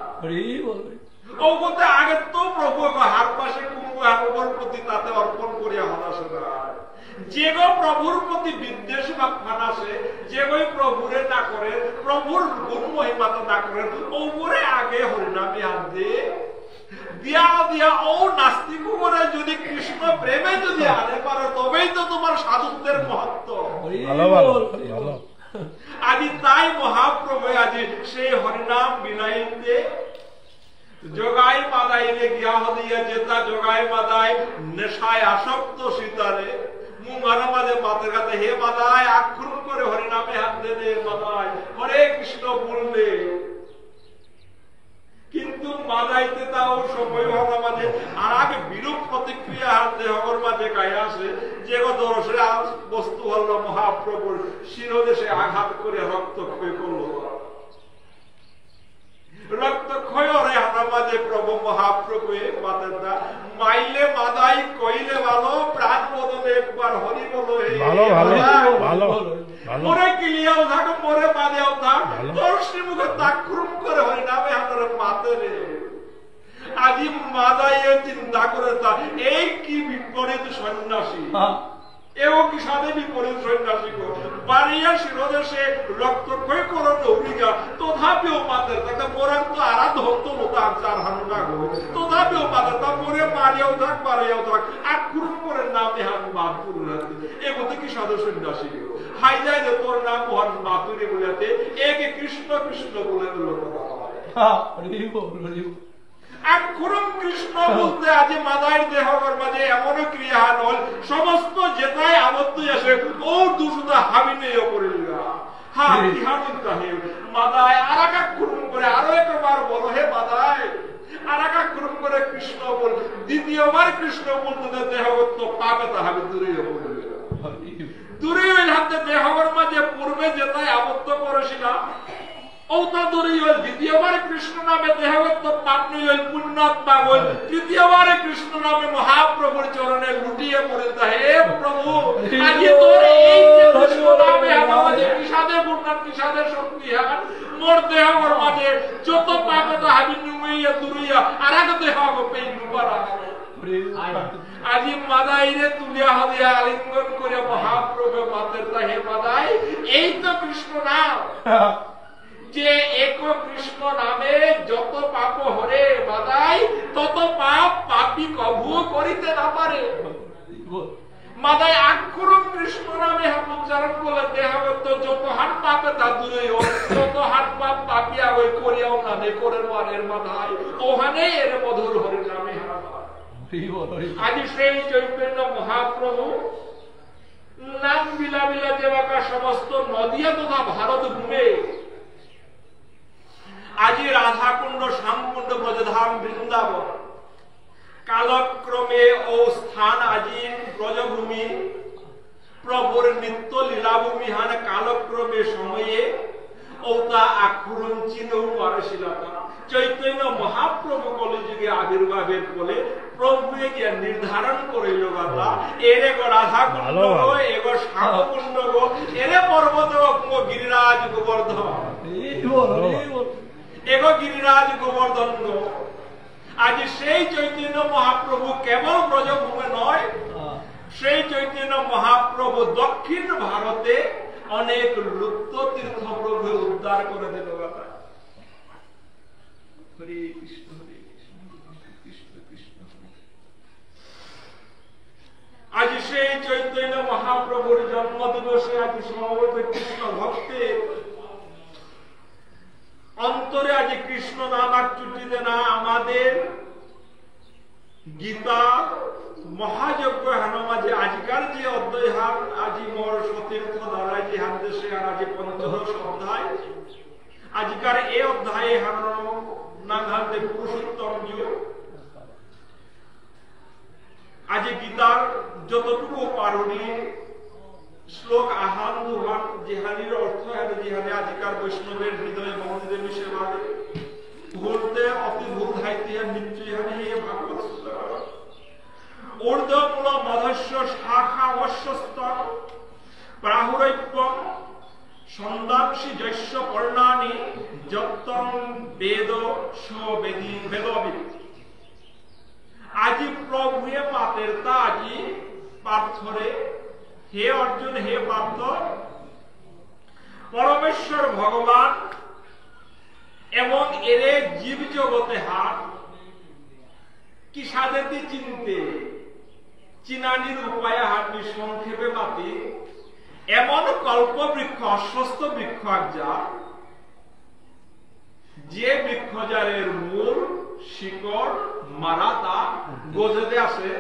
ওপরে আগে তো প্রভু হার পাশে কুম্ভ হার প্রতি তাতে অর্পণ করিয়া হতাশ যে গো প্রভুর প্রতি বিদ্বেষ বা ফানাসে যে গো প্রভুরে না করে প্রভুর গুণ মহিমাতে না করে ওপরে আগে হরিনামে হাত দিয়ে দিয়া দিয়া ও নাস্তিক করে যদি কৃষ্ণ প্রেমে যদি আনে পারো তবেই তো তোমার সাধুত্বের মহত্ব আজি তাই মহাপ্রভু আজি সেই হরিনাম বিনাইতে যোগাই মাদাই রে গিয়া হদিয়া যেতা যোগাই মাদাই নেশায় আসক্ত সীতারে মুমারা মাঝে পাতের কাছে হে মাদাই আক্রমণ করে হরিনামে হাত দে দে মাদাই হরে কৃষ্ণ বলবে কিন্তু মাদাইতে তাও সময় হওয়ার মাঝে আর আগে বিরূপ প্রতিক্রিয়া হাত দেহর মাঝে গায়ে আসে যে দর্শে বস্তু হল মহাপ্রভুর শিরদেশে আঘাত করে রক্তক্ষয় করল রক্তক্ষয় রে হানার মাঝে প্রভু মহাপ্রভু মাতাটা মাইলে মাদাই কইলে ভালো প্রাণ বদলে একবার হরি বলো মরে কিলিয়াও থাক মরে বাদেও থাক তোর শ্রীমুখে তাক্রম করে হরিনামে হানার মাতে রে আজি মাদাইয়ে চিন্তা করে তা এই কি বিপরীত সন্ন্যাসী এও কি সাথে বিপরীত সন্ন্যাসী বাড়িয়া শিরদেশে রক্তক্ষয় করো নৌরিকা তথাপিও মাদের তাকে মোরার তো আরাধ হতো তার চার হানুনা গো তথাপিও মাদের তা মোরে মারিয়াও থাক বাড়িয়াও থাক আক্রমণ করে নামে হাত মাতুর এগোতে কি সাধু সন্ন্যাসী হাই যায় যে তোর নাম মোহন মাতুরি বলেতে একে কৃষ্ণ কৃষ্ণ বলে দিল আক্ষরম কৃষ্ণ বলতে আজি মাদায়ের দেহর মাঝে এমন ক্রিয়া হল সমস্ত যেটাই আবদ্ধ আসে ও দুশুদা হাবিনেও করে লিগা হ্যাঁ ইহানুন কাহে মাদায় আরেক আক্ষরম করে আরো একবার বলো হে মাদায় আরেক আক্ষরম করে কৃষ্ণ বল দ্বিতীয়বার কৃষ্ণ বলতে দেহগত পাবে তাহাবে দূরে করে দূরে হইল হাতে দেহর মাঝে পূর্বে যেটাই আবদ্ধ করেছিলাম দ্বিতীয়বার কৃষ্ণ নামে দেহগত পাপনি হইল পুণ্যাত্মা হইল তৃতীয়বারে কৃষ্ণ নামে মহাপ্রভুর চরণে লুটিয়ে পড়ে হে প্রভু আজি তোর এই কৃষ্ণ নামে আমার মাঝে কিসাদে গুণান কিসাদে শক্তি হান মোর দেহ মোর মাঝে যত পাবে তা হাবি নুমাইয়া দুরিয়া আর এক দেহ গো পেই নুবারা আজি মাদাইরে তুলিয়া হদিয়া আলিঙ্গন করে মহাপ্রভু মাতের তা হে মাদাই এই তো কৃষ্ণ নাম যে এক কৃষ্ণ নামে যত পাপ হরে মাদাই তত পাপ পাপী কভু করিতে না পারে মাদাই আক্ষরম কৃষ্ণ নামে উচ্চারণ করলে দেহাগত যত হাত পাপে তা দূরে তত হাত পাপ পাপিয়া ওই করিয়াও নামে করে নোয়ারের মাদাই ওখানে এর মধুর হরি নামে আজি সেই চৈতন্য মহাপ্রভু নাম বিলা বিলা দেবাকা সমস্ত নদিয়া তথা ভারত ঘুমে আজি রাধাকুণ্ড শ্যামকুণ্ড ব্রজধাম বৃন্দাবন কালক্রমে ও স্থান আজি ব্রজভূমি প্রভুর নিত্য লীলাভূমি হান কালক্রমে সময়ে ওতা আক্ষরণ চিহ্ন পারশীলতা চৈতন্য মহাপ্রভু কলিযুগে আবির্ভাবের ফলে প্রভু গিয়া নির্ধারণ করিল বাবা এরে গো রাধাকুণ্ড গো এগো শ্যামকুণ্ড গো এরে পর্বত গো গিরিরাজ গোবর্ধন এগো গিরিরাজ গোবর্ধন গো আজ সেই চৈতন্য মহাপ্রভু কেবল ব্রজভূমে নয় সেই চৈতন্য মহাপ্রভু দক্ষিণ ভারতে অনেক লুপ্ত তীর্থ প্রভু উদ্ধার করে দিল বাবা হরে কৃষ্ণ কৃষ্ণ কৃষ্ণ আজ সেই চৈতন্য মহাপ্রভুর জন্ম দিবসে আজ সমবেত কৃষ্ণ ভক্তের অন্তরে আজ কৃষ্ণ নাম চুটিতে না আমাদের গীতা মহাযজ্ঞ হেন মাঝে আজকাল যে অধ্যায় হান আজি মোর সতীর্থ দ্বারাই যে হান দেশে আর আজি পঞ্চদশ অধ্যায় আজকার এই অধ্যায়ে হান নাম হানতে পুরুষোত্তম যুগ আজি গীতার যতটুকু পারণী শ্লোক আহান দুহান যেহানির অর্থ হেন যেহানে আজকার বৈষ্ণবের হৃদয় মন্দিরে মিশে বাদে ভুলতে অতি ভুল ধাইতে নিশ্চয় হানি হে ভাগবত ঊর্ধ্বমূল মধস্য শাখা অশ্বস্ত প্রাহুরৈক্যম সন্দাংশি যস্য পর্ণানি যত্তং বেদ স্বেদি বেদবিদ আজি প্রভুয়ে পাতের তা আজি পার্থরে হে অর্জুন হে পার্থ পরমেশ্বর ভগবান এবং এরে জীব জগতে হাত কি সাধেতে চিনতে চিনানির উপায় হাতনি সংক্ষেপে মাতি এমন কল্প বৃক্ষ অশ্বস্থ বৃক্ষ যা যে বৃক্ষজারের মূল শিকড় মারাতা গজেতে আসে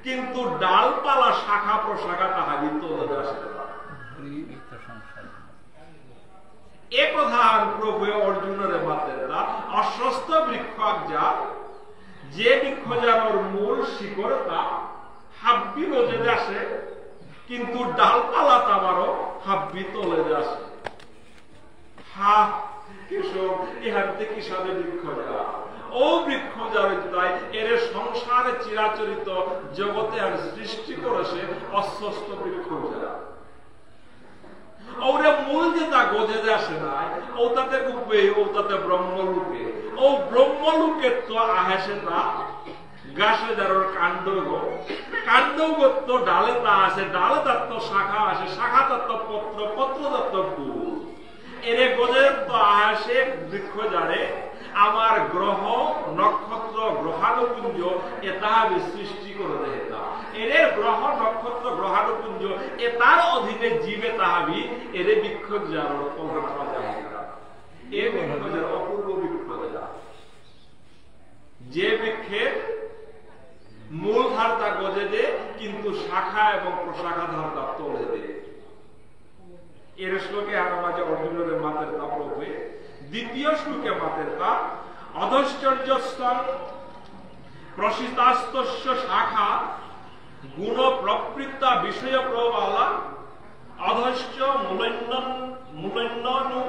কিন্তু ডালপালা শাখা প্রশাখা তাহাবি তোলে আসে এ কথা প্রভু অর্জুনের মাতের অশ্বস্থ বৃক্ষ যা যে বৃক্ষজার মূল শিকড় তা হাব্বি গজেতে আসে কিন্তু ডালপালা তাবারও হাব্বি তোলে আসে হা কেশব ইহাতে কি সাথে বৃক্ষ যা ও বৃক্ষ যার এর সংসারে চিরাচরিত জগতে আর সৃষ্টি করেছে অস্বস্থ বৃক্ষ যা ওরে মূল যে তা গজে আসে নাই ও তাতে গুপে ও তাতে ব্রহ্মলোকে ও ব্রহ্মলোকে তো আহেসে তা গাছে যার কাণ্ড তো ডালে তা আসে ডালে তার তো শাখা আসে শাখা তার তো পত্র পত্র তার তো ফুল এরে গজের তো আহেসে বৃক্ষ যারে আমার গ্রহ নক্ষত্র গ্রহাণুপুঞ্জ এটা সৃষ্টি করে দেয় এর গ্রহ নক্ষত্র গ্রহাণুপুঞ্জ এ তার অধীনে জীবে তাহাবি এর বিক্ষোভ যার এ বিক্ষোভের অপূর্ব বিক্ষোভ যে বৃক্ষের মূল ধারটা গজে দে কিন্তু শাখা এবং প্রশাখা ধারটা তোলে দে এর শ্লোকে আর মাঝে অর্জুনের মাতের তা প্রভু দ্বিতীয় শ্লোকে মাতের তা অধশ্চর্যস্তং প্রসিতাস্তস্য শাখা গুণ প্রবৃত্তা বিষয় প্রবালা অধশ্চ মূলন্যনু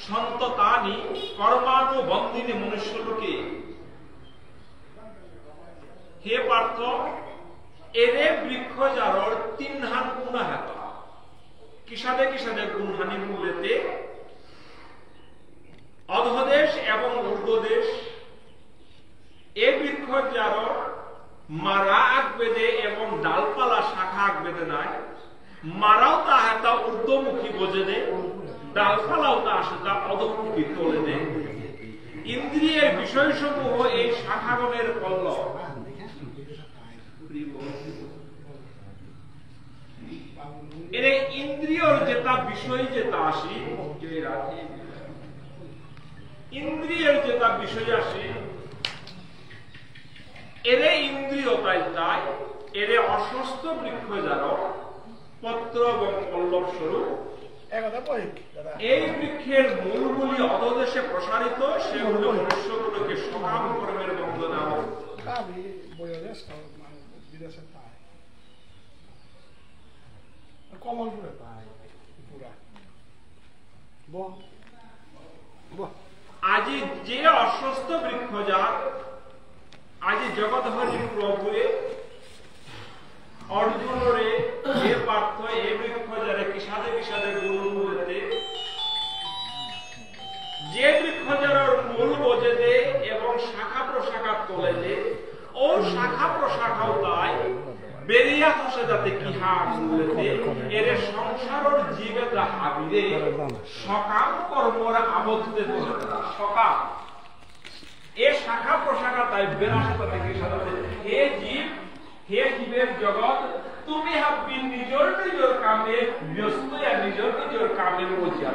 সন্ততানি কর্মানু বন্দিনী মনুষ্যলোকে হে পার্থ এরে বৃক্ষ যারর তিন হান গুণা হেতা কিসাদে কিসাদে যে অধদেশ এবং ঊর্ধ্বদেশ এ বৃক্ষ যার মারা আগ বেদে এবং ডালপালা শাখা আগ বেদে নাই মারাও তা হাতা ঊর্ধ্বমুখী বোঝে দে ডালপালাও তা সেটা অধমুখী তোলে দে ইন্দ্রিয়ের বিষয়সমূহ এই শাখাগণের পল্লব এরে ইন্দ্রিয়র যেটা বিষয় যেটা আসি ইন্দ্রিয়ের যেটা বিষয় আসি এরে ইন্দ্রিয় তাই তাই এরে অসুস্থ বৃক্ষ যার পত্র এবং পল্লব স্বরূপ এই বৃক্ষের মূলগুলি অধদেশে প্রসারিত সেগুলো মনুষ্যগুলোকে সকাম কর্মের বন্ধনে কমলপুরে পায় পুরা আজি যে অস্বস্থ বৃক্ষ যার আজি জগৎ হরি প্রভুয়ে অর্জুনরে যে পার্থ এ বৃক্ষ যারে কিসাদে কিসাদে গুরুতে যে বৃক্ষ যার মূল বোঝে দে এবং শাখা প্রশাখা তোলে দে ও শাখা প্রশাখাও তাই বেরিয়া হসে যাতে কি হাতে এর সংসারের জীবে যা হাবিরে সকাম কর্মর আবদ্ধে সকাম এ শাখা প্রশাখা তাই বেরাসে তাতে সাথে হে জীবের জগৎ তুমি হাবি নিজের নিজের কামে ব্যস্ত নিজের নিজের কামে মজিয়া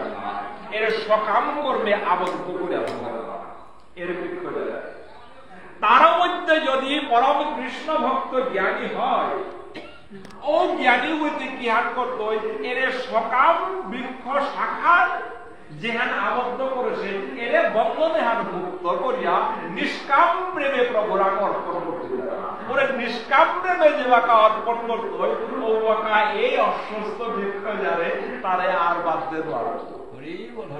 এর সকাম কর্মে আবদ্ধ করে এর বৃক্ষ তার মধ্যে যদি পরম কৃষ্ণ ভক্ত জ্ঞানী হয় ও জ্ঞানী হইতে কি হাত করত এর সকাম বৃক্ষ শাখার যেহান আবদ্ধ করেছে এর বন্ধনে হাত মুক্ত করিয়া নিষ্কাম প্রেমে প্রভুর অর্পণ করতে ওরে নিষ্কাম প্রেমে যে বাঁকা অর্পণ করত ও বাঁকা এই অস্বস্থ বৃক্ষ যারে তারে আর বাদ দেব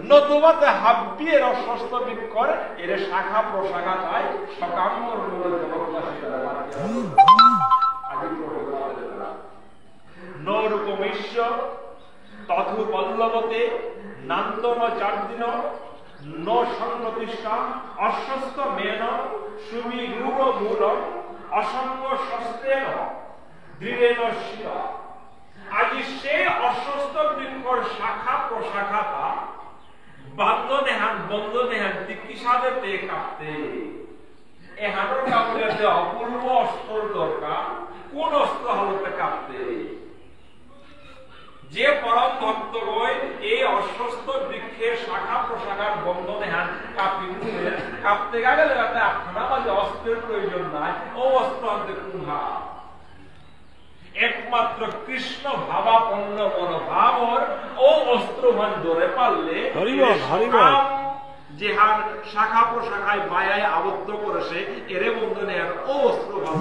নতুবাতে হাব্বি এর অস্বস্থ বৃক্ষর এর শাখা প্রশাখা পায় সকাম নরূপমৈশ্য তথু পল্লবতে নান্তন চারদিন ন সংপ্রতিষ্ঠা অস্বস্থ মেন সুবিরূঢ় মূল অসঙ্গ শস্ত্রেণ দৃঢ়েন শির আজি সে অস্বস্থ বৃক্ষর শাখা প্রশাখাটা বন্ধনে হান চিকিৎসাদেরতে কাঁপতে এ হাঁটুর কাপড়ে অপূর্ব অস্ত্র দরকার কোন অস্ত্র হলতে কাঁপতে যে পরম ভক্তগণ এই অস্বস্থ বৃক্ষের শাখা প্রশাখার বন্ধনে হান কাঁপতে গেলে আপনার মাঝে অস্ত্রের প্রয়োজন নাই ও অস্ত্র আনতে কুহা একমাত্র কৃষ্ণ ভাবাপন্ন মনোভাবর ও অস্ত্রভান ধরে পারলে যে হার শাখা প্রশাখায় মায়ায় আবদ্ধ করেছে এরে বন্ধনে ও অস্ত্রভাব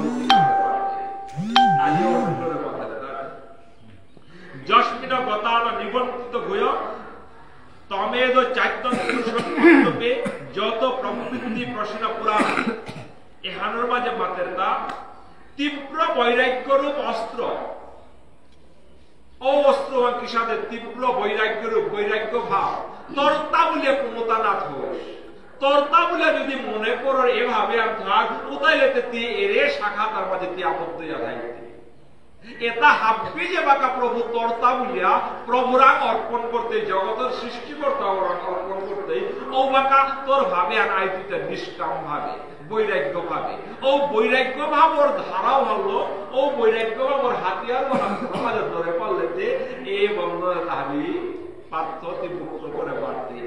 যস্মিন গতান নিবন্ধিত ভূয় তমেদ চাইতন্যে যত প্রবৃত্তি প্রশ্ন পুরাণ এহানোর মাঝে মাতের তা তীব্র বৈরাগ্য রূপ অস্ত্র ও অস্ত্র কিসাদের তীব্র বৈরাগ্য রূপ বৈরাগ্য ভাব তর্তা বলে ক্ষমতা না থোস তর্তা বলে যদি মনে করো এভাবে আর থাক কোথায় লেতে এরে শাখা তার মাঝে আবদ্ধ যাইতে এটা হাব্বি যে বাঁকা প্রভু তর্তা বলিয়া প্রভুরাং অর্পণ করতে জগতের সৃষ্টিকর্তা অর্পণ করতে ও বাঁকা তোর ভাবে আর আইপিতে নিষ্কাম ভাবে বৈরাগ্য ভাবে ও বৈরাগ্য ভাব ওর ধারাও হলো ও বৈরাগ্য ভাব ওর হাতিয়ার মাঝে ধরে পারলে যে এই বন্ধনের দাবি পার্থতি মুক্ত করে বাড়তে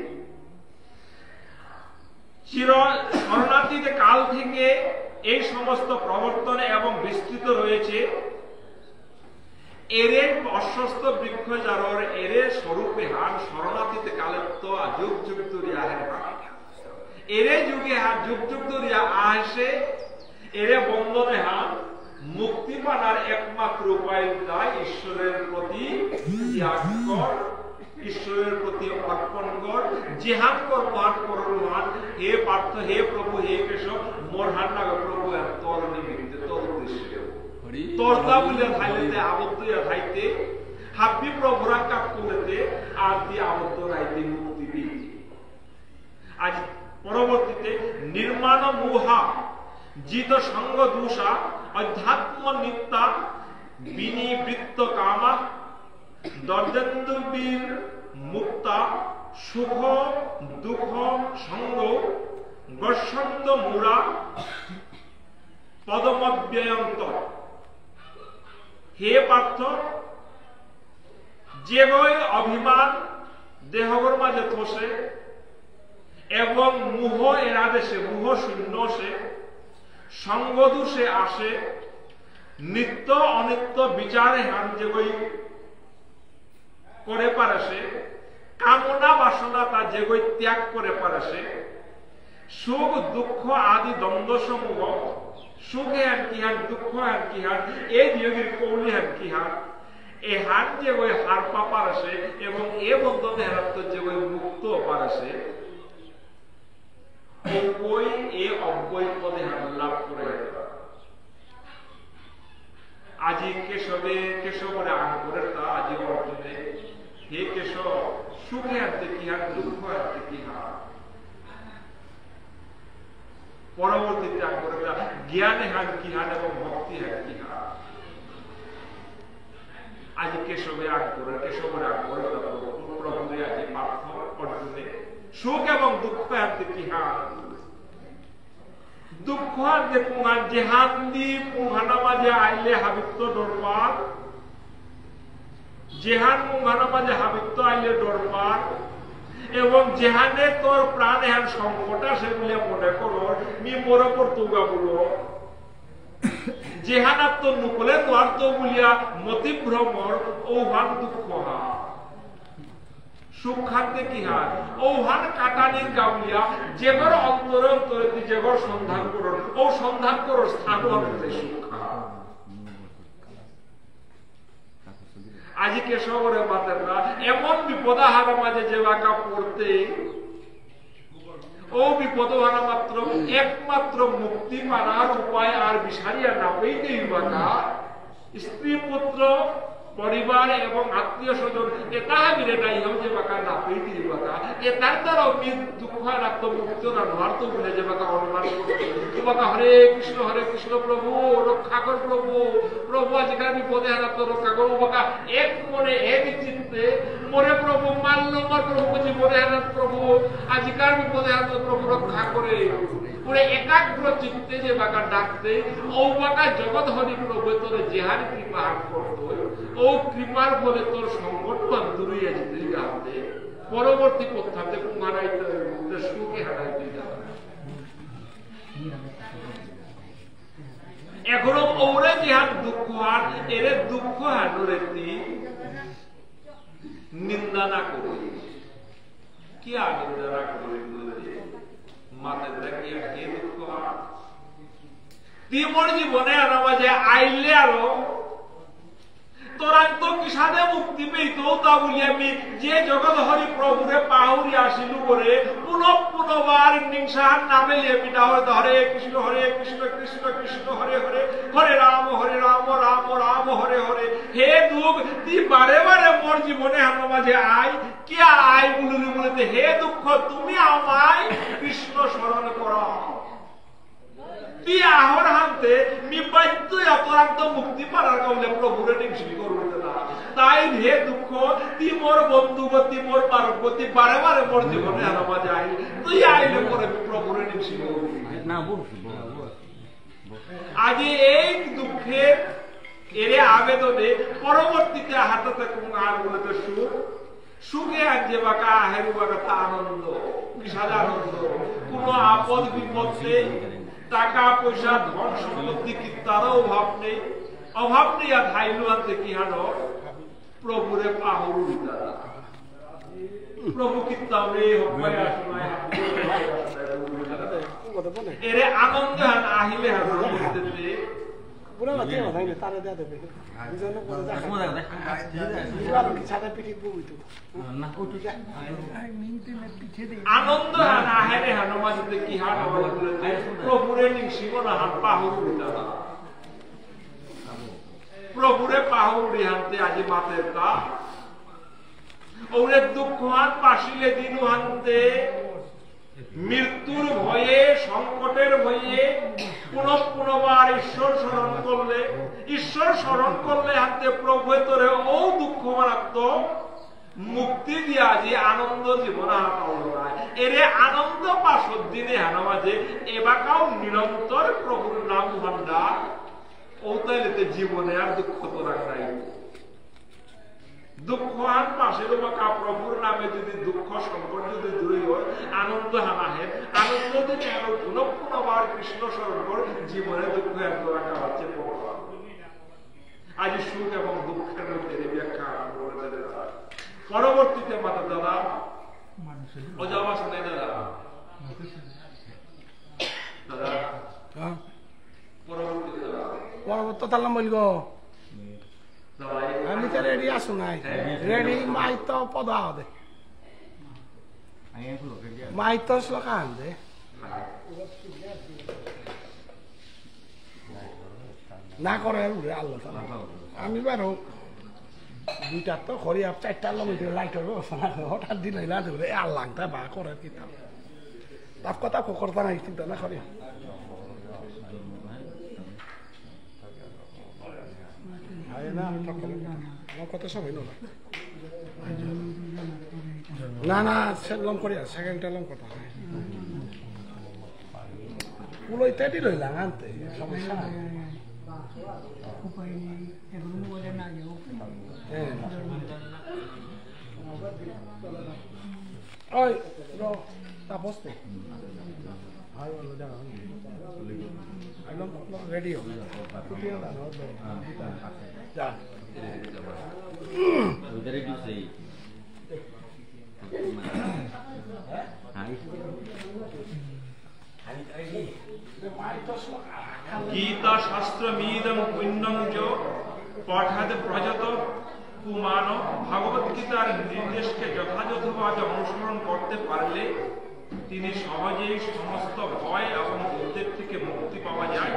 চির শরণার্থীতে কাল থেকে এই সমস্ত প্রবর্তনে এবং বিস্তৃত রয়েছে এরে অস্বস্থ বৃক্ষ যার এরে স্বরূপে হান শরণার্থীতে কালে তো যুগ যুগ ধরিয়া এরে যুগে হান যুগ যুগ ধরিয়া আসে এরে বন্ধনে হান মুক্তি পানার একমাত্র উপায় তাই ঈশ্বরের প্রতি ত্যাগ কর ঈশ্বরের প্রতি অর্পণ কর যেহান কর্মান করমান হে পার্থ হে প্রভু হে কেশব মোর হান না প্রভু তোর নিমিত্তে তোর উদ্দেশ্যে তর্তা বলিয়া থাইতে আবদ্ধ থাইতে হাব্বি প্রভুরা কাপ করতে আর দিয়ে আবদ্ধ রাইতে মুহা জিত সঙ্গ দূষা অধ্যাত্ম নিত্যা বিনিবৃত্ত কামা দর্দেন্দুবীর মুক্তা সুখ দুঃখ সঙ্গ গর্ষন্ত মুরা পদমব্যয়ন্ত। হে পার্থ, যে গৈ অভিমান দেহগর মাঝে থসে এবং মুহ এর আদেশে মুহ শূন্য সে সঙ্গ দোষে আসে নিত্য অনিত্য বিচারে হান যে গৈ করে পারে সে কামনা বাসনা তা যে গৈ ত্যাগ করে পারে সে সুখ দুঃখ আদি দ্বন্দ্ব সমূহ সুখে হান কি হান দুঃখ হান কি হান এই যোগীর কৌলি হান কি হান এ হান যে গৈ হার পা পারে সে এবং এ বন্ধনে হারাত্ম যে গৈ মুক্ত পারে সে ওই এ অব্যয় পদে হান লাভ করে। আজি কেশবরে আঙ্গুরের তা আজি অর্জুনে হে কেশব সুখে আনতে কি হান দুঃখ আনতে কি হান। পরবর্তীতে আঙ্গুরের তা জ্ঞানে হান কি হান এবং ভক্তি হান কি হান। আজি কেশবরে আঙ্গুরের তা প্রভুরে আজি পার্থ অর্জুনে সুখ এবং দুঃখ আনতে কি হান। দুঃখ আনতে পুঙ্গান জেহান দি পুঙ্গানা মাঝে আইলে হাবিত্য ডরপার জেহান পুঙ্গানা মাঝে হাবিত্য আইলে ডরপার এবং যেহানে তোর প্রাণ এহান সংকট আসে বলে মনে করো মি মোর ওপর তুগা বলো যেহান তোর নুকলে তোর তো বলিয়া মতি ভ্রমর ওহান দুঃখ হা সুখ খাতে কি হার ওহান কাটানির গাউলিয়া যেগর অন্তরে অন্তরে যেগর সন্ধান করো ও সন্ধান করো স্থান হবে সুখ। আজি কেশবরে মাতেরা এমন বিপদাহার মাঝে যে বাঁকা পড়তে ও বিপদহারা মাত্র একমাত্র মুক্তি পাওয়ার উপায় আর বিসারিয়া না পেইতেই বাঁকা স্ত্রী পুত্র পরিবার এবং আত্মীয় স্বজন এটা বিরেটাই হোক যে বাঁকা না পেইতেই বাঁকা এটার দ্বারাও দুঃখ রাখত মুক্ত না নর্ত বলে যে বাঁকা অনুমান করতো বাঁকা হরে কৃষ্ণ প্রভু রক্ষা কর প্রভু প্রভু আজকাল বিপদে হারাত রক্ষা করবো বাঁকা এক মনে এক চিত্তে মরে প্রভু মানল মর প্রভু জীবনে হারাত প্রভু আজকাল বিপদে হারাত প্রভু রক্ষা করে পুরে একাগ্র চিত্তে যে বাঁকা ডাকতে ও বাঁকা জগৎ হরি প্রভু তোর যেহার কৃপা হাত করতো ও কৃপার ফলে তোর সংকট দূরিয়ে যেতে যাতে পরবর্তী পথে হারাইতে সুখে হারাইতে যাবে। এখনো ওরে যেহার দুঃখ হার এর দুঃখ হারে নিন্দা না করে কি নিন্দা না করে মাথায় দেখি কে দুঃখ হার তুই মোর জীবনে আর মাঝে আইলে আরো তোরা তো কিসানে মুক্তি পেইতো তা বলি আমি যে জগৎ হরি প্রভুরে পাহুরি আসিলু করে পুনঃবার নিংসার নামে লেপিটা হরে কৃষ্ণ কৃষ্ণ কৃষ্ণ হরে হরে হরে রাম রাম হরে হরে। হে দুঃখ তুই বারে বারে মোর জীবনে আমার মাঝে আই কে আই বলুনি বলতে হে দুঃখ তুমি আমায় কৃষ্ণ স্মরণ করো তুই আহর হানতে মি বাধ্য অপরাধ মুক্তি পারার কারণে প্রভুরে নিংসি করবে না। তাই হে দুঃখ তুই মোর বন্ধুবতী মোর পার্বতী বারে বারে মোর জীবনে আরমা যাই তুই আইলে পরে প্রভুরে নিংসি করবি না। আগে এই দুঃখের এরে আবেদনে পরবর্তীতে হাতাতে আর বলতে সুখে আনছে বাঁকা হেরু বাঁকা তা আনন্দ বিশাল আনন্দ কোন আপদ বিপদে টাকা পয়সা ধন সম্পত্তি কি তারও অভাব নেই আর ধাইলু আনতে কি হানো প্রভুরে পাহরু তারা প্রভু কীর্তন রে হবায় আসনায় এরে আনন্দ হান আহিলে হান বলতে পুরো মাঝে হয় না তারে দেয়া দেবে বিজন্য করে দেখা মজা দেখা কি ছাতা পিঠে বইতো না ওটু যা মিনতে মে পিঠে দে আনন্দ হান আহেরে হান মাঝে কি হান বলতে প্রভুরে নিশিবনা হান পাহুরি দাদা প্রভুরে পাহুরি হানতে আজি মাতের তা ওরে দুঃখ হান পাশিলে দিনু হানতে মৃত্যুর ভয়ে, সংকটের ভয়ে পুনঃপুনবার ঈশ্বর স্মরণ করলে হাতে প্রভু তোরে ও দুঃখ মারাত্মক মুক্তি দিয়া যে আনন্দ জীবন এরে আনন্দ পাশর দিনে হানা মাঝে এবাকাও নিরন্তর প্রভুর নাম ভান্ডা ও তাইলে জীবনে আর দুঃখ তো রাখাই দুঃখ আন পাশে বাঁকা প্রভুর নামে যদি দুঃখ সংকট যদি দূরে হয় আনন্দ হানা হে আনন্দ দিনে আরো পুনঃপুনবার কৃষ্ণ স্মরণ কর জীবনে দুঃখ এত রাখা হচ্ছে আজ সুখ এবং দুঃখের মধ্যে ব্যাখ্যা করে পরবর্তীতে মাতা দাদা অজাবা শোনাই দাদা পরবর্তী তাহলে বলব আমি তো রেডি আসু নাই রেডি মাই তো পদা দে মাই তো শ্লোকান দে না করে আল্লাহ আমি বারো দুইটা তো খড়ি আপ চারটা লমিতে লাইটের হঠাৎ দিন হইলা দেবে আল্লাহটা বা করে কি তাপ কথা করতা নাই চিন্তা না খড়ি আমার কথা সব হইল না না লম করি সেকেন্ডটা লম কথা পুলোই তেটি লইলাম আনতে সমস্যা নাই ওই tapos te ay wala dyan ready ho ya udah ready sih Gita শাস্ত্রমিদং পুণ্যং চ পঠাদ প্রজত পুমান ভগবত গীতার নির্দেশকে যথাযথভাবে অনুসরণ করতে পারলে তিনি সহজেই সমস্ত ভয় এবং উদ্বেগ থেকে মুক্তি পাওয়া যায়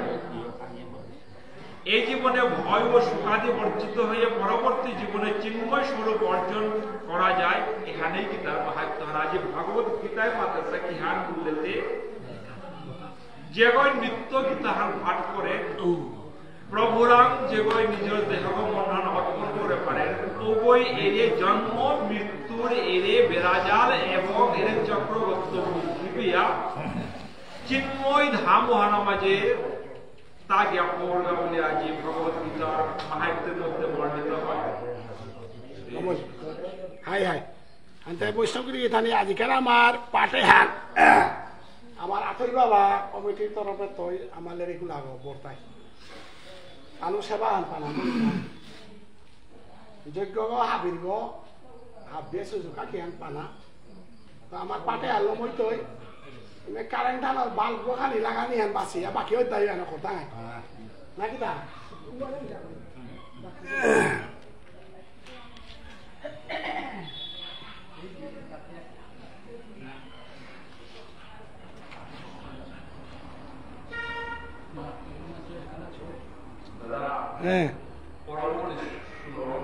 এই জীবনে ভয় ও সুখাদি বর্জিত হয়ে পরবর্তী জীবনে চিন্ময় স্বরূপ অর্জন করা যায় এখানেই গীতার মাহাত্ম্য আজ ভগবত গীতায় মাতা কি হান বললেতে যেগৈ নিত্য গীতাহান পাঠ করে প্রভুরাম যেগৈ নিজের দেহ মনন অর্পণ করে পারেন ওগৈ এরে জন্ম মৃত্যুর এরে বেড়াজাল এবং এর চক্রবর্ত কৃপিয়া চিন্ময় ধাম হানা মাঝে তা জ্ঞাপন করবে বলে আজ ভগবত গীতার মাহাত্ম্যের মধ্যে বর্ণিত হয় হাই হাই আনতে বৈষ্ণবগিরি এখানে আজকাল আমার পাটে হাত আমার আতই বাবা কমিটির তরফে তৈ আমার লেরিগুলো আগ বর্তাই আলু সেবা আন পানা যজ্ঞ হাবির হাবিয়ে সুযোগ কি আন পানা তো আমার পাটে আলো মই তৈ কারেন্ট আনার বাল্ব খানি লাগানি আন বাঁচি বাকি ওই দায়ী আনা কথা নাকি তা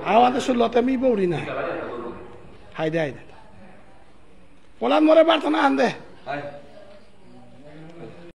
আমাদের শুনলতে আমি বৌরি না হাই দে পলান মরে পারতো না আন দে